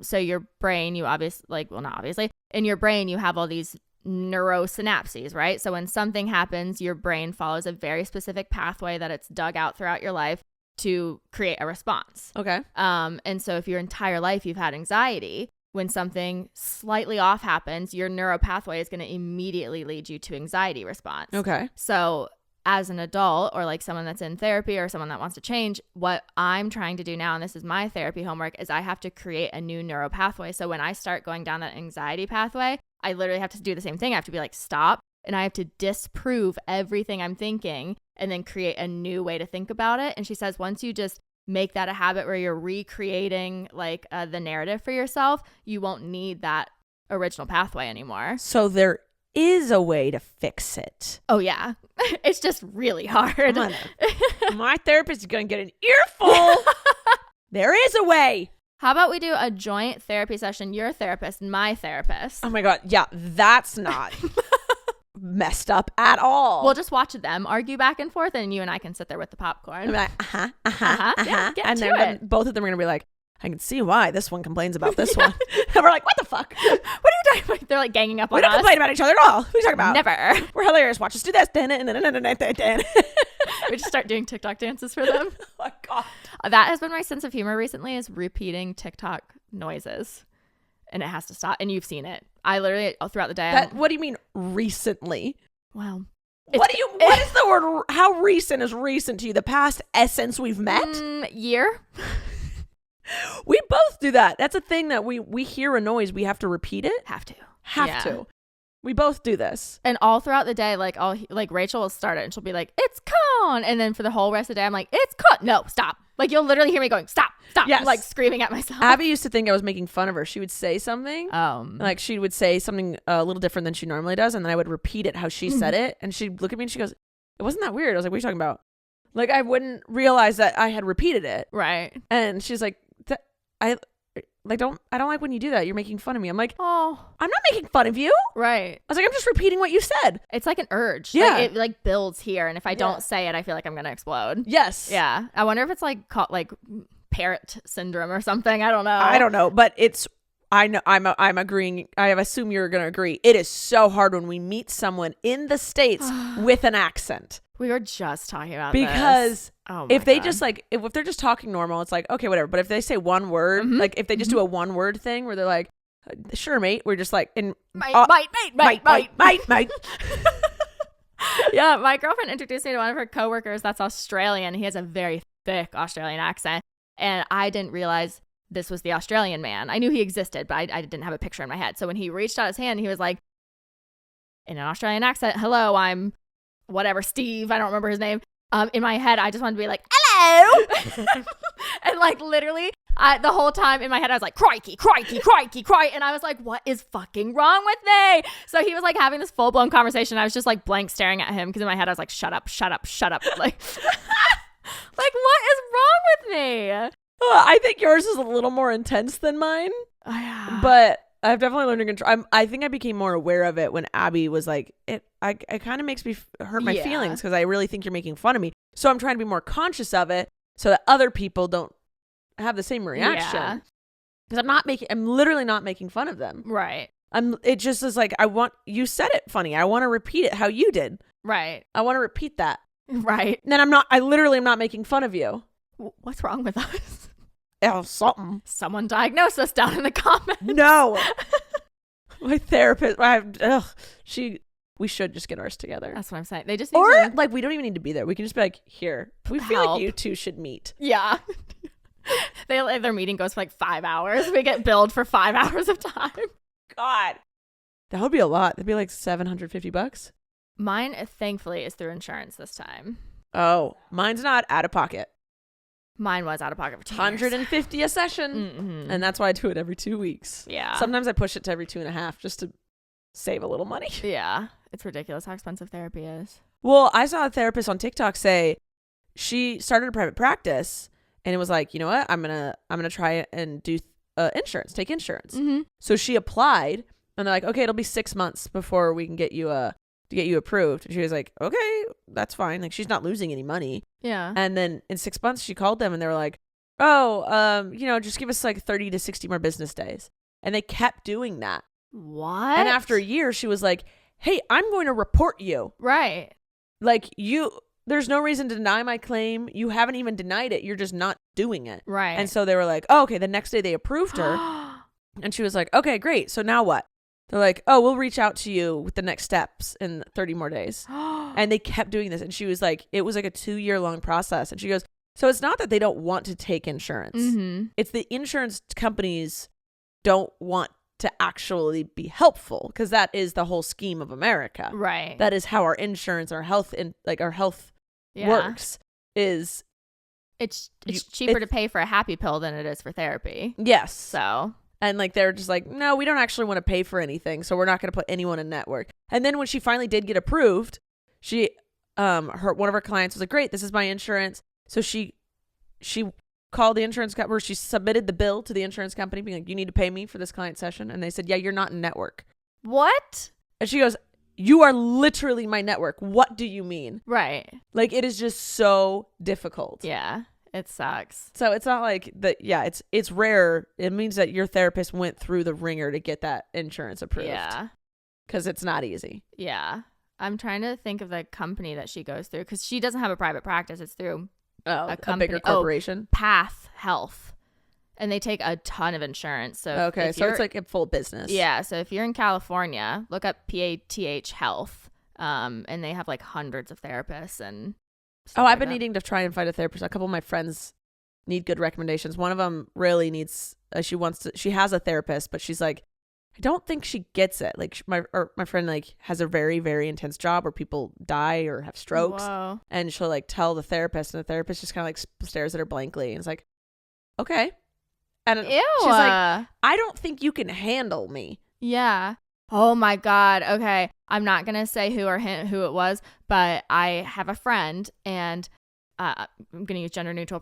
So your brain, in your brain, you have all these neurosynapses, right? So when something happens, your brain follows a very specific pathway that it's dug out throughout your life to create a response. Okay. And so if your entire life you've had anxiety, when something slightly off happens, your neural pathway is going to immediately lead you to anxiety response. Okay. So as an adult or like someone that's in therapy or someone that wants to change, what I'm trying to do now, and this is my therapy homework, is I have to create a new neural pathway. So when I start going down that anxiety pathway, I literally have to do the same thing. I have to be like, stop. And I have to disprove everything I'm thinking and then create a new way to think about it. And she says, once you just make that a habit where you're recreating like the narrative for yourself, you won't need that original pathway anymore. So there is a way to fix it. Oh yeah. It's just really hard. My therapist is going to get an earful. There is a way. How about we do a joint therapy session? Your therapist, my therapist. Oh my God. Yeah, that's not messed up at all. We'll just watch them argue back and forth, and you and I can sit there with the popcorn. I'm like, Yeah, and then both of them are gonna be like, I can see why this one complains about this one. And we're like, what the fuck? What are you talking about? They're like ganging up on us. We don't complain about each other at all. What are you talking about? Never. We're hilarious. Watch us do this. We just start doing TikTok dances for them. Oh my God. That has been my sense of humor recently, is repeating TikTok noises. And it has to stop. And you've seen it. I literally, throughout the day. What do you mean recently? Well, what is the word? How recent is recent to you? The past essence we've met? Year. We both do that. That's a thing that we hear a noise. We have to repeat it. Have to. We both do this. And all throughout the day, like Rachel will start it and she'll be like, it's con. And then for the whole rest of the day, I'm like, it's con. No, stop. Like you'll literally hear me going, stop. Yes. Like screaming at myself. Abby used to think I was making fun of her. She would say something. Like she would say something a little different than she normally does. And then I would repeat it how she said it. And she'd look at me and she goes, it wasn't that weird. I was like, what are you talking about? Like I wouldn't realize that I had repeated it. Right. And she's like, I don't like when you do that. You're making fun of me. I'm like, oh, I'm not making fun of you. Right. I was like, I'm just repeating what you said. It's like an urge. Yeah. Like, it like builds here. And if I don't say it, I feel like I'm going to explode. Yes. Yeah. I wonder if it's like called like parrot syndrome or something. I don't know. But I'm agreeing. I assume you're going to agree. It is so hard when we meet someone in the States with an accent. We were just talking about because if they God. just like if they're just talking normal, it's like okay, whatever. But if they say one word, like if they just do a one word thing where they're like, "Sure, mate," we're just like, mate. Yeah, my girlfriend introduced me to one of her coworkers that's Australian. He has a very thick Australian accent, and I didn't realize this was the Australian man. I knew he existed, but I didn't have a picture in my head. So when he reached out his hand, he was like, in an Australian accent, "Hello, I'm." Whatever, Steve, I don't remember his name. In my head, I just wanted to be like, hello. And like literally the whole time in my head, I was like, crikey. And I was like, what is fucking wrong with me? So he was like having this full blown conversation. I was just like blank staring at him because in my head, I was like, shut up. Like, like what is wrong with me. I think yours is a little more intense than mine, but I've definitely learned to control. I think I became more aware of it when Abby was like, it kind of makes me hurt my feelings because I really think you're making fun of me. So I'm trying to be more conscious of it so that other people don't have the same reaction. Because I'm literally not making fun of them. Right. It just is like, you said it funny. I want to repeat it how you did. Right. I want to repeat that. Right. And then I literally am not making fun of you. What's wrong with us? Oh, something. Someone diagnose us down in the comments. No. My therapist, we should just get ours together. That's what I'm saying. They just like, we don't even need to be there. We can just be like, here, we feel like you two should meet. Yeah. Their meeting goes for like 5 hours. We get billed for 5 hours of time. God. That would be a lot. That'd be like $750. Mine, thankfully, is through insurance this time. Oh, mine's not out of pocket. Mine was out of pocket for 2 $150 a session. Mm-hmm. And that's why I do it every 2 weeks. Yeah. Sometimes I push it to every 2.5 just to save a little money. Yeah. It's ridiculous how expensive therapy is. Well, I saw a therapist on TikTok say she started a private practice and it was like, you know what? I'm gonna try and do insurance, take insurance. Mm-hmm. So she applied and they're like, okay, it'll be 6 months before we can get you approved. And she was like, okay, that's fine. Like, she's not losing any money. Yeah. And then in 6 months, she called them and they were like, oh, just give us like 30 to 60 more business days. And they kept doing that. What? And after a year, she was like, hey, I'm going to report you. Right. Like, there's no reason to deny my claim. You haven't even denied it. You're just not doing it. Right. And so they were like, oh, okay. The next day they approved her. And she was like, okay, great. So now what? They're like, oh, we'll reach out to you with the next steps in 30 more days. And they kept doing this. And she was like, it was like a 2-year-long process. And she goes, so it's not that they don't want to take insurance. Mm-hmm. It's the insurance companies don't want to actually be helpful because that is the whole scheme of America. Right. That is how our insurance, our health works. Is it's cheaper to pay for a happy pill than it is for therapy. Yes. So. And like they're just like, no, we don't actually want to pay for anything, so we're not going to put anyone in network. And then when she finally did get approved, she one of her clients was like, great, this is my insurance. So she called the insurance company, or she submitted the bill to the insurance company being like, you need to pay me for this client session. And they said, yeah, you're not in network. What? And she goes, you are literally my network. What do you mean? Right. Like, it is just so difficult. Yeah. It sucks. So it's not like that. Yeah, it's rare. It means that your therapist went through the ringer to get that insurance approved. Yeah. Because it's not easy. Yeah. I'm trying to think of the company that she goes through because she doesn't have a private practice. It's through a company. A bigger corporation. Path Health. And they take a ton of insurance. So okay, so it's like a full business. Yeah. So if you're in California, look up PATH Health. And they have like hundreds of therapists and I've been needing to try and find a therapist. A couple of my friends need good recommendations. One of them really needs, she has a therapist, but she's like, I don't think she gets it. Like my friend like has a very, very intense job where people die or have strokes. Whoa. And she'll like tell the therapist and the therapist just kind of like stares at her blankly and is like, okay. And ew. She's like, I don't think you can handle me. Yeah. Oh my God. Okay. I'm not going to say who it was, but I have a friend and I'm going to use gender neutral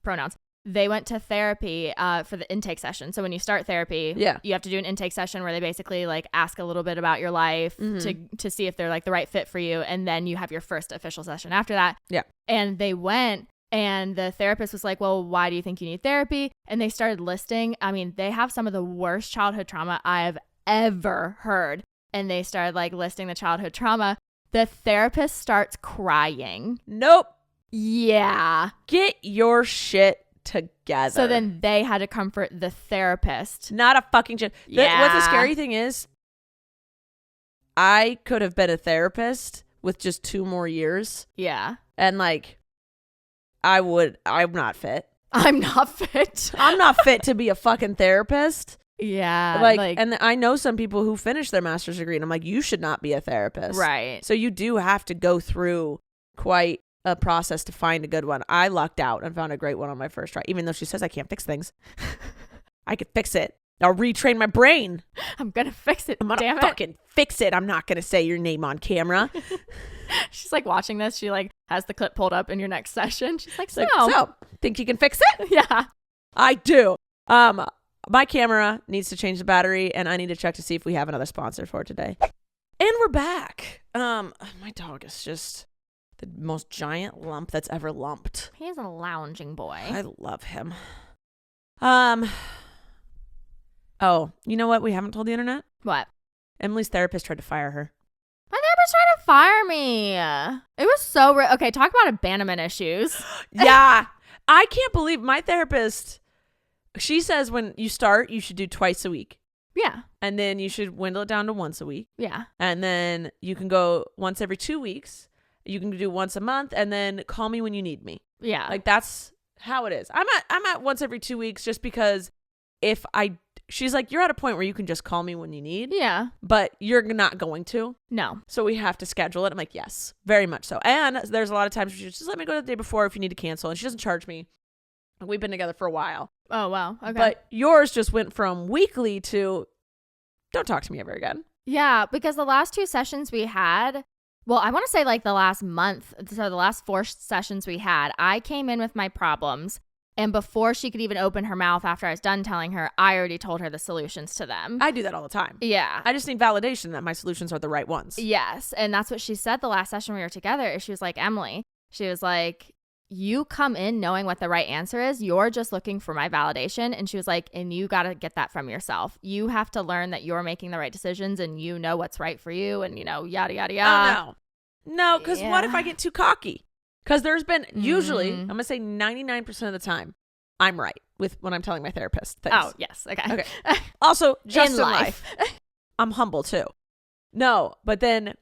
pronouns. They went to therapy for the intake session. So when you start therapy, you have to do an intake session where they basically like ask a little bit about your life to see if they're like the right fit for you. And then you have your first official session after that. Yeah. And they went and the therapist was like, well, why do you think you need therapy? And they started listing. I mean, they have some of the worst childhood trauma I've ever heard. And they started like listing the childhood trauma. The therapist starts crying. Nope. Yeah. Get your shit together. So then they had to comfort the therapist. Not a fucking shit. Yeah. What the scary thing is, I could have been a therapist with just 2 more years. Yeah. And like, I'm not fit. I'm not fit. I'm not fit to be a fucking therapist. Yeah. Like, and I know some people who finish their master's degree and I'm like, you should not be a therapist. Right. So you do have to go through quite a process to find a good one. I lucked out and found a great one on my first try, even though she says I can't fix things. I could fix it. I'll retrain my brain. I'm going to fix it. I'm going to fucking fix it. I'm not going to say your name on camera. She's like watching this. She like has the clip pulled up in your next session. She's like, so think you can fix it? Yeah. I do. My camera needs to change the battery, and I need to check to see if we have another sponsor for today. And we're back. My dog is just the most giant lump that's ever lumped. He's a lounging boy. I love him. Oh, you know what we haven't told the internet? What? Emily's therapist tried to fire her. My therapist tried to fire me. It was so okay, talk about abandonment issues. Yeah. I can't believe my therapist, she says when you start, you should do twice a week. Yeah. And then you should dwindle it down to once a week. Yeah. And then you can go once every 2 weeks. You can do once a month, and then call me when you need me. Yeah. Like that's how it is. I'm at once every 2 weeks just because she's like, you're at a point where you can just call me when you need. Yeah. But you're not going to. No. So we have to schedule it. I'm like, yes, very much so. And there's a lot of times where she just let me go the day before if you need to cancel. And she doesn't charge me. We've been together for a while. Oh, wow. Okay. But yours just went from weekly to don't talk to me ever again. Yeah, because the last 2 sessions we had, well, I want to say like the last month, so the last 4 sessions we had, I came in with my problems. And before she could even open her mouth after I was done telling her, I already told her the solutions to them. I do that all the time. Yeah. I just need validation that my solutions are the right ones. Yes. And that's what she said the last session we were together. She was like, Emily, she was like, you come in knowing what the right answer is. You're just looking for my validation. And she was like, and you got to get that from yourself. You have to learn that you're making the right decisions and you know what's right for you and, you know, yada, yada, yada. Oh, no, because what if I get too cocky? Because there's been usually, I'm going to say 99% of the time, I'm right with when I'm telling my therapist things. Oh, yes. Okay. Also, just in life. I'm humble too. No, but then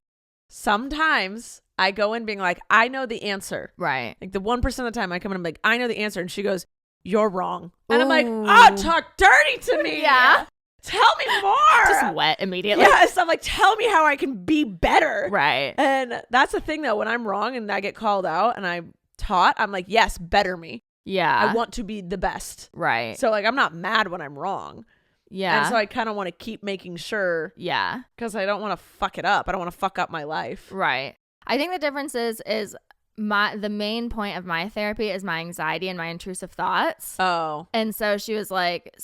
sometimes I go in being like, I know the answer. Right. Like the 1% of the time I come in and I'm like, I know the answer. And she goes, you're wrong. And I'm like, oh, talk dirty to me. Yeah. Tell me more. Just wet immediately. Yes. I'm like, tell me how I can be better. Right. And that's the thing though, when I'm wrong and I get called out and I'm taught, I'm like, yes, better me. Yeah. I want to be the best. Right. So like, I'm not mad when I'm wrong. Yeah. And so I kind of want to keep making sure. Yeah. Because I don't want to fuck it up. I don't want to fuck up my life. Right. I think the difference is the main point of my therapy is my anxiety and my intrusive thoughts. Oh. And so she was like,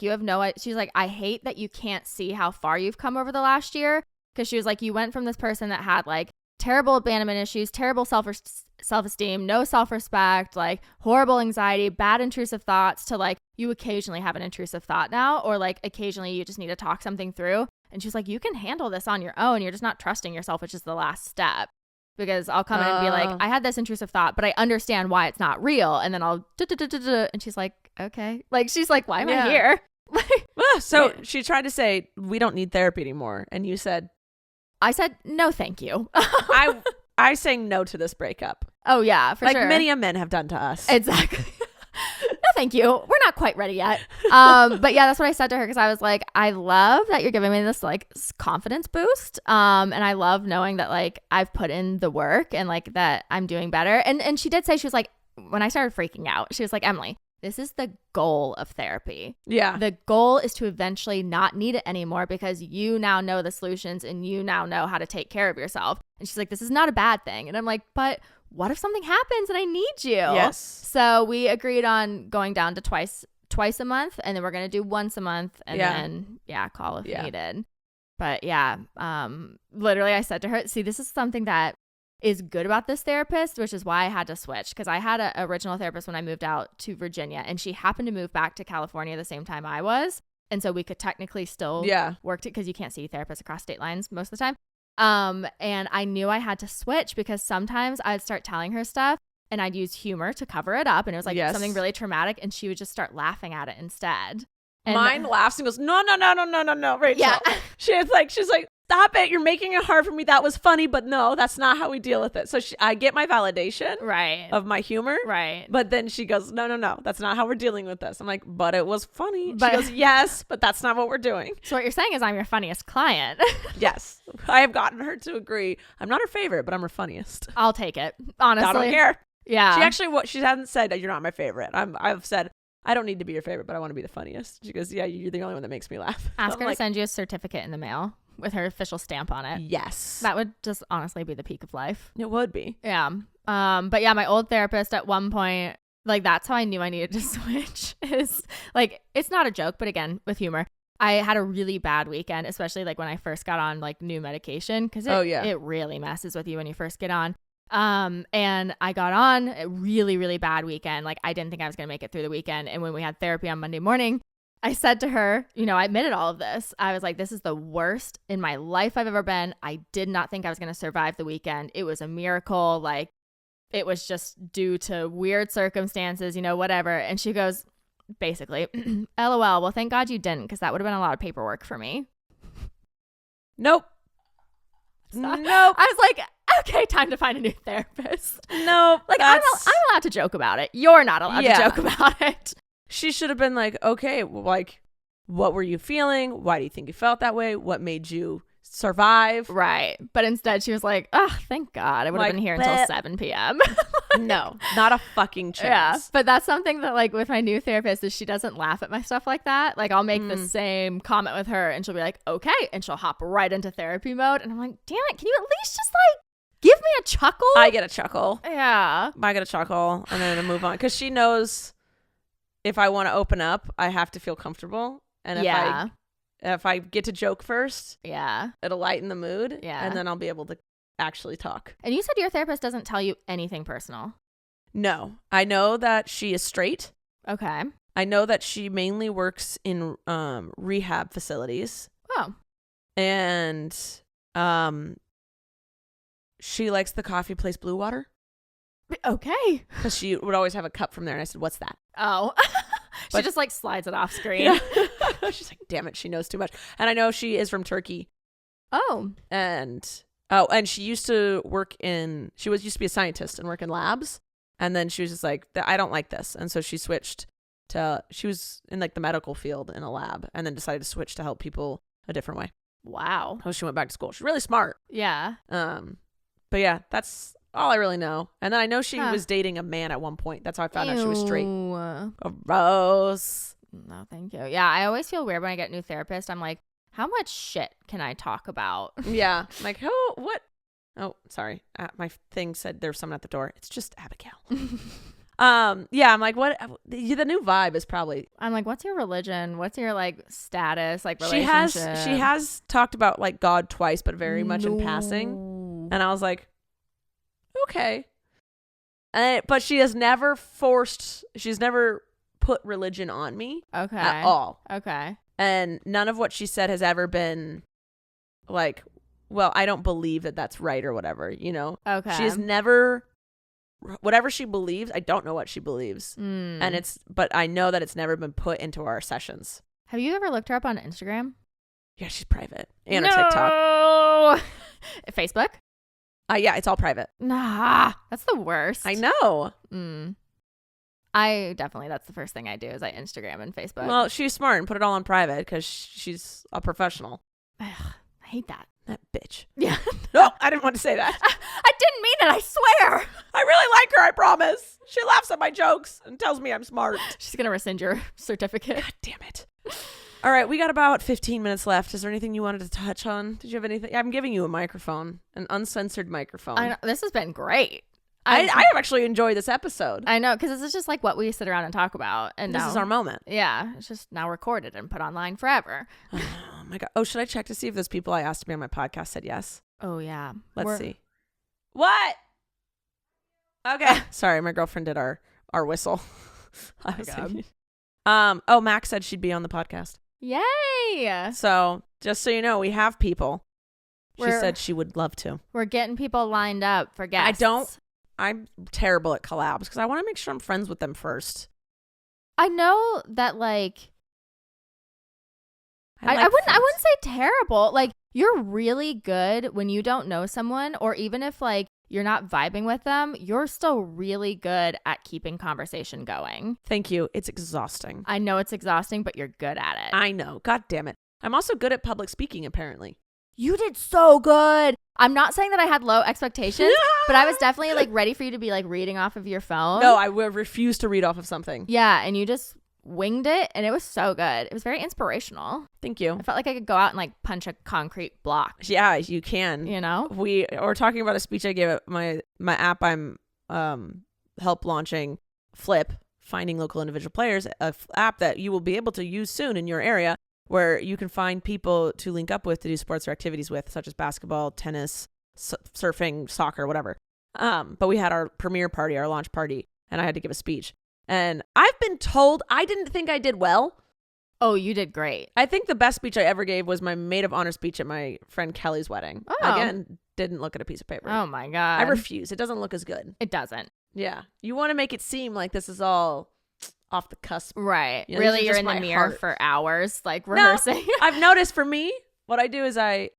you have no, she's like, I hate that you can't see how far you've come over the last year. Because she was like, you went from this person that had like terrible abandonment issues, terrible self-esteem, no self-respect, like horrible anxiety, bad intrusive thoughts to like, you occasionally have an intrusive thought now, or like occasionally you just need to talk something through. And she's like, you can handle this on your own. You're just not trusting yourself, which is the last step. Because I'll come in and be like, I had this intrusive thought, but I understand why it's not real. And then I'll and she's like, okay. Like, she's like, why am I here? So she tried to say, we don't need therapy anymore. And you said, I said, no, thank you. I saying no to this breakup. Oh, yeah, for sure. Like many men have done to us. Exactly. No, thank you. We're not quite ready yet. But yeah, that's what I said to her because I was like, I love that you're giving me this like confidence boost. And I love knowing that like I've put in the work and like that I'm doing better. And she did say, she was like, when I started freaking out, she was like, Emily, this is the goal of therapy. Yeah. The goal is to eventually not need it anymore because you now know the solutions and you now know how to take care of yourself. And she's like, this is not a bad thing. And I'm like, but what if something happens and I need you? Yes. So we agreed on going down to twice a month, and then we're going to do once a month and then call if needed. But yeah, literally I said to her, see, this is something that is good about this therapist, which is why I had to switch, because I had an original therapist when I moved out to Virginia, and she happened to move back to California the same time I was. And so we could technically still work it because you can't see therapists across state lines most of the time. And I knew I had to switch because sometimes I'd start telling her stuff and I'd use humor to cover it up. And it was like something really traumatic, and she would just start laughing at it instead. And mine laughs and goes, no, Rachel. Yeah. She's like, stop it. You're making it hard for me. That was funny, but no, that's not how we deal with it. So I get my validation of my humor. Right. But then she goes, no, that's not how we're dealing with this. I'm like, but it was funny. She goes, yes, but that's not what we're doing. So what you're saying is I'm your funniest client. Yes. I have gotten her to agree. I'm not her favorite, but I'm her funniest. I'll take it. Honestly. I don't care. Yeah. She actually, she hasn't said that you're not my favorite. I've said, I don't need to be your favorite, but I want to be the funniest. She goes, yeah, you're the only one that makes me laugh. Ask her to send you a certificate in the mail with her official stamp on it. Yes. That would just honestly be the peak of life. It would be. Yeah. But yeah, my old therapist at one point, like that's how I knew I needed to switch is like, it's not a joke, but again, with humor. I had a really bad weekend, especially like when I first got on like new medication because it really messes with you when you first get on. And I got on a really, really bad weekend. Like I didn't think I was going to make it through the weekend. And when we had therapy on Monday morning, I said to her, you know, I admitted all of this. I was like, this is the worst in my life I've ever been. I did not think I was going to survive the weekend. It was a miracle. Like it was just due to weird circumstances, you know, whatever. And she goes, basically, LOL, well, thank God you didn't, because that would have been a lot of paperwork for me. Nope. Nope. I was like, okay, time to find a new therapist. Nope. Like, I'm allowed to joke about it. You're not allowed to joke about it. She should have been like, okay, well, like, what were you feeling? Why do you think you felt that way? What made you survive? Right. But instead she was like, oh, thank God. I would have been here until 7 p.m. No, not a fucking chance. Yeah. But that's something that like with my new therapist is she doesn't laugh at my stuff like that. Like I'll make the same comment with her and she'll be like, okay. And she'll hop right into therapy mode. And I'm like, damn it. Can you at least just like give me a chuckle? I get a chuckle. Yeah. I get a chuckle and then I move on. Because she knows if I want to open up, I have to feel comfortable. And if I get to joke first, it'll lighten the mood. Yeah. And then I'll be able to actually talk. And you said your therapist doesn't tell you anything personal. No. I know that she is straight. Okay. I know that she mainly works in rehab facilities. Oh. And she likes the coffee place Blue Water. Okay. Because she would always have a cup from there. And I said, what's that? Oh. She just like slides it off screen. Yeah. She's like, damn it, she knows too much. And I know she is from Turkey. Oh. And she used to used to be a scientist and work in labs. And then she was just like, I don't like this. And so she switched she was in like the medical field in a lab and then decided to switch to help people a different way. Wow. So she went back to school. She's really smart. Yeah. But yeah, that's all I really know. And then I know she was dating a man at one point. That's how I found out she was straight. Gross. No, thank you. Yeah, I always feel weird when I get a new therapist. I'm like, how much shit can I talk about? Yeah. I'm like, what? Oh, sorry. My thing said there's someone at the door. It's just Abigail. Yeah, I'm like, what? The new vibe is probably. I'm like, what's your religion? What's your like status? Like relationship? She has talked about like God twice, but very much in passing. And I was like, okay. But she's never put religion on me. Okay. At all. Okay. And none of what she said has ever been like, well, I don't believe that that's right or whatever, you know? Okay. She's never, whatever she believes, I don't know what she believes. But I know that it's never been put into our sessions. Have you ever looked her up on Instagram? Yeah, she's private. And her TikTok. Facebook? Yeah, it's all private. Nah, that's the worst. I know. That's the first thing I do is I Instagram and Facebook. Well, she's smart and put it all on private because she's a professional. Ugh, I hate that. That bitch. Yeah. No, I didn't want to say that. I didn't mean it, I swear. I really like her, I promise. She laughs at my jokes and tells me I'm smart. She's going to rescind your certificate. God damn it. All right, we got about 15 minutes left. Is there anything you wanted to touch on? Did you have anything? I'm giving you a microphone, an uncensored microphone. I know, this has been great. I have actually enjoyed this episode. I know, because this is just like what we sit around and talk about. And this is our moment. Yeah, it's just now recorded and put online forever. Oh my God. Oh, should I check to see if those people I asked to be on my podcast said yes? Oh, yeah. Let's see. What? Okay. Sorry, my girlfriend did our whistle. I was thinking. Max said she'd be on the podcast. Yay! So just so you know, we have people. She said she would love to. We're getting people lined up for guests. I'm terrible at collabs because I want to make sure I'm friends with them first. I know that like I wouldn't say terrible. Like you're really good when you don't know someone, or even if like you're not vibing with them, you're still really good at keeping conversation going. Thank you. It's exhausting. I know it's exhausting, but you're good at it. I know. God damn it. I'm also good at public speaking, apparently. You did so good. I'm not saying that I had low expectations, but I was definitely like ready for you to be like reading off of your phone. No, I would refuse to read off of something. Yeah, and you just winged it, and it was so good. It was very inspirational. Thank you. I felt like I could go out and like punch a concrete block. Yeah, you can. You know? We were talking about a speech I gave at my app I'm help launching Flip, finding local individual players, a app that you will be able to use soon in your area, where you can find people to link up with to do sports or activities with, such as basketball, tennis, surfing, soccer, whatever. But we had our premiere party, our launch party, and I had to give a speech. And I've been told I didn't think I did well. Oh, you did great. I think the best speech I ever gave was my maid of honor speech at my friend Kelly's wedding. Oh. Again, didn't look at a piece of paper. Oh my God. I refuse. It doesn't look as good. It doesn't. Yeah. You want to make it seem like this is all off the cusp. Right. You know, really, you're in the mirror heart. for hours, like rehearsing. No, I've noticed for me, what I do is I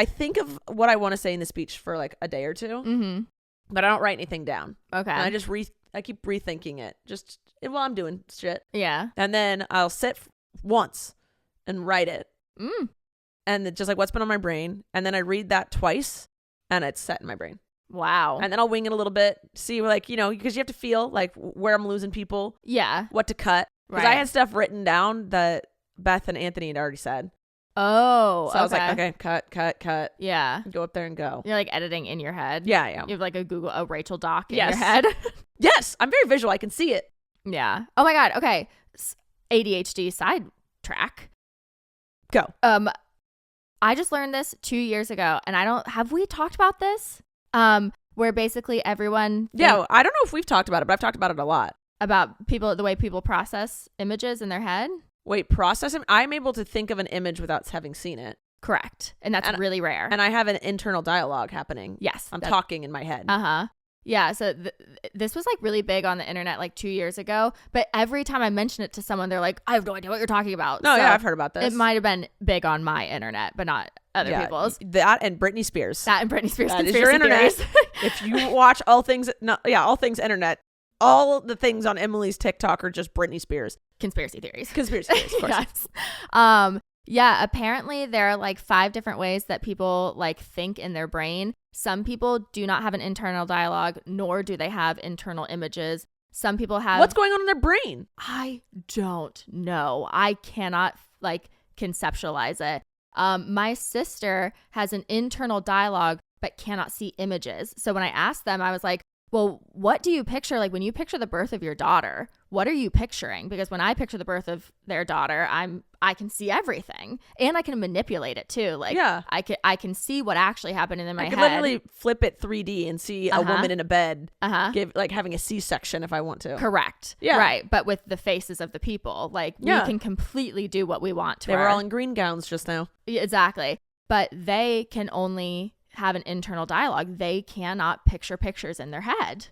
think of what I want to say in the speech for like a day or two, Mm-hmm. but I don't write anything down. Okay. And I just I keep rethinking it just while I'm doing shit. Yeah. And then I'll sit once and write it. Mm. And it's just like what's been on my brain. And then I read that twice and it's set in my brain. Wow. And then I'll wing it a little bit, see like, you know, because you have to feel like where I'm losing people. Yeah. What to cut. Because I had stuff written down that Beth and Anthony had already said. Oh, so I was like, okay, cut. Yeah. Go up there and go. You're like editing in your head. Yeah. You have like a Rachel doc in Yes. your head. Yes. I'm very visual. I can see it. Yeah. Oh my God. Okay. ADHD sidetrack. Go. I just learned this 2 years ago, and have we talked about this? Where basically everyone. Yeah. I don't know if we've talked about it, but I've talked about it a lot. About the way people process images in their head. Wait, process them? I'm able to think of an image without having seen it. Correct. And that's really rare. And I have an internal dialogue happening. Yes. I'm talking in my head. Uh-huh. Yeah. So this was like really big on the internet like 2 years ago. But every time I mention it to someone, they're like, I have no idea what you're talking about. No, so yeah, I've heard about this. It might have been big on my internet, but not other people's. That and Britney Spears. That and Britney Spears. That is your internet. If you watch all things internet, all the things on Emily's TikTok are just Britney Spears. Conspiracy theories. Of course. Yes. Yeah, apparently there are like 5 different ways that people like think in their brain. Some people do not have an internal dialogue, nor do they have internal images. Some people have. What's going on in their brain? I don't know. I cannot like conceptualize it. My sister has an internal dialogue but cannot see images. So when I asked them, I was like, well, what do you picture? Like when you picture the birth of your daughter, what are you picturing? Because when I picture the birth of their daughter, I can see everything and I can manipulate it too. Like I can see what actually happened in my head. I could literally flip it 3D and see a woman in a bed, having a C-section if I want to. Correct. Yeah. Right. But with the faces of the people, like we can completely do what we want to. They were all in green gowns just now. Exactly. But they can only have an internal dialogue. They cannot picture pictures in their head.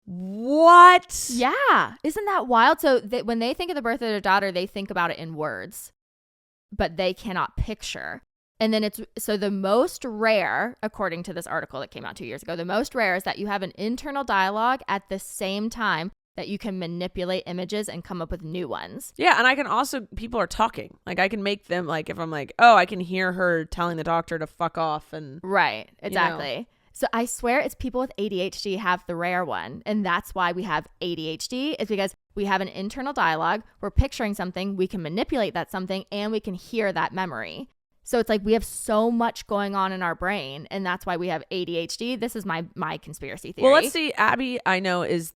What? Yeah. Isn't that wild? So when they think of the birth of their daughter, they think about it in words, but they cannot picture. And then so the most rare, according to this article that came out 2 years ago, the most rare is that you have an internal dialogue at the same time that you can manipulate images and come up with new ones. Yeah, and I can also, people are talking. Like I can make them, like if I'm like, oh, I can hear her telling the doctor to fuck off. And right, exactly. You know. So I swear it's people with ADHD have the rare one. And that's why we have ADHD, is because we have an internal dialogue. We're picturing something, we can manipulate that something, and we can hear that memory. So it's like we have so much going on in our brain, and that's why we have ADHD. This is my conspiracy theory. Well, let's see. Abby, I know, is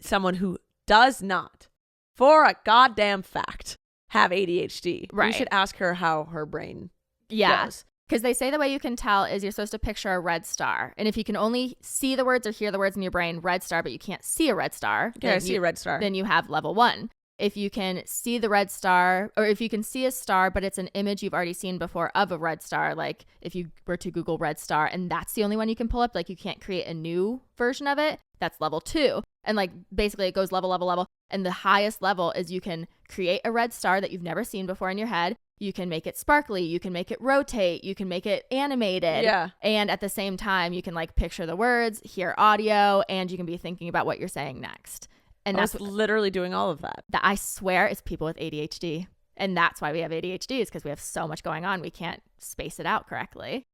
someone who does not, for a goddamn fact, have ADHD. Right. We should ask her how her brain goes. Because they say the way you can tell is you're supposed to picture a red star. And if you can only see the words or hear the words in your brain, red star, but you can't see a red star. Yeah, I see a red star. Then you have level 1. If you can see the red star, or if you can see a star, but it's an image you've already seen before of a red star, like if you were to Google red star and that's the only one you can pull up, like you can't create a new version of it, that's level 2. And like basically it goes level. And the highest level is you can create a red star that you've never seen before in your head. You can make it sparkly. You can make it rotate. You can make it animated. Yeah. And at the same time, you can like picture the words, hear audio, and you can be thinking about what you're saying next. And that's literally doing all of that. I swear it's people with ADHD. And that's why we have ADHD, is because we have so much going on. We can't space it out correctly.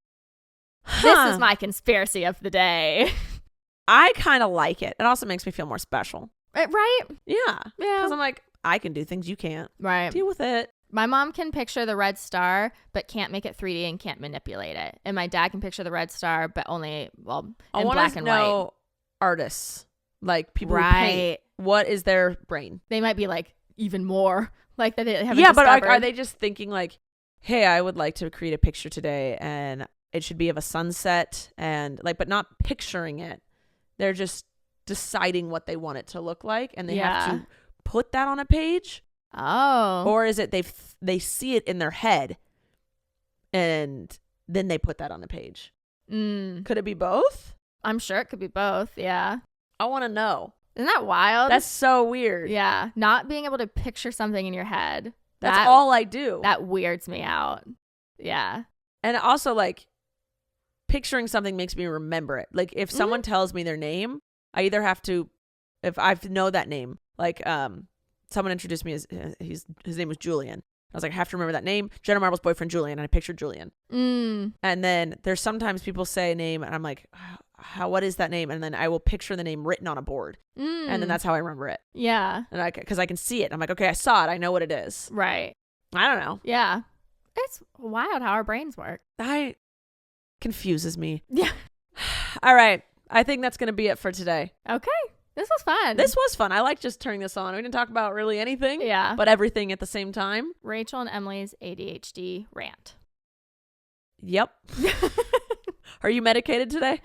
This is my conspiracy of the day. I kind of like it. It also makes me feel more special. Right? Yeah. Because I'm like, I can do things you can't. Right. Deal with it. My mom can picture the red star, but can't make it 3D and can't manipulate it. And my dad can picture the red star, but only, in black and white. artists, like people who paint. What is their brain? They might be like even more like that. They haven't but like, discovered. are they just thinking like, hey, I would like to create a picture today and it should be of a sunset and like, but not picturing it. They're just deciding what they want it to look like and they have to put that on a page. Oh. Or is it they see it in their head and then they put that on the page? Could it be both? I'm sure it could be both. Yeah. I want to know. Isn't that wild? That's so weird. Yeah. Not being able to picture something in your head. That's all I do. That weirds me out. Yeah. And also like picturing something makes me remember it. Like if someone tells me their name, I either have to, if I know that name, like someone introduced me as his name was Julian. I was like, I have to remember that name. Jenna Marbles' boyfriend, Julian. And I pictured Julian. And then there's sometimes people say a name and I'm like, what is that name? And then I will picture the name written on a board. And then that's how I remember it. Yeah. And because I can see it. I'm like, okay, I saw it. I know what it is. Right. I don't know. Yeah. It's wild how our brains work. Confuses me. Yeah. All right. I think that's going to be it for today. Okay. This was fun. This was fun. I like just turning this on. We didn't talk about really anything. Yeah. But everything at the same time. Rachel and Emily's ADHD rant. Yep. Are you medicated today?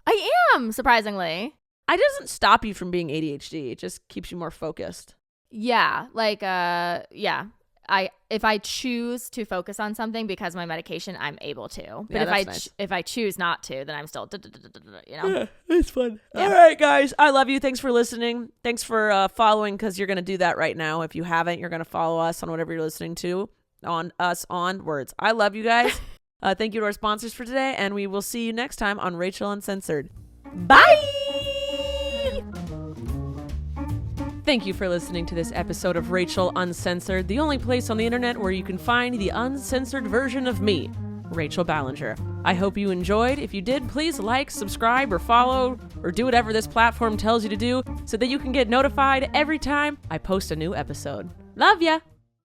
I am, surprisingly. It doesn't stop you from being ADHD. It just keeps you more focused. Yeah. Like, yeah. If I choose to focus on something because of my medication, I'm able to. But if I choose not to, then I'm still, you know. Yeah, it's fun. Yeah. All right, guys. I love you. Thanks for listening. Thanks for following, because you're going to do that right now. If you haven't, you're going to follow us on whatever you're listening to on us on Words. I love you guys. Thank you to our sponsors for today, and we will see you next time on Rachel Uncensored. Bye! Thank you for listening to this episode of Rachel Uncensored, the only place on the internet where you can find the uncensored version of me, Rachel Ballinger. I hope you enjoyed. If you did, please like, subscribe, or follow, or do whatever this platform tells you to do so that you can get notified every time I post a new episode. Love ya!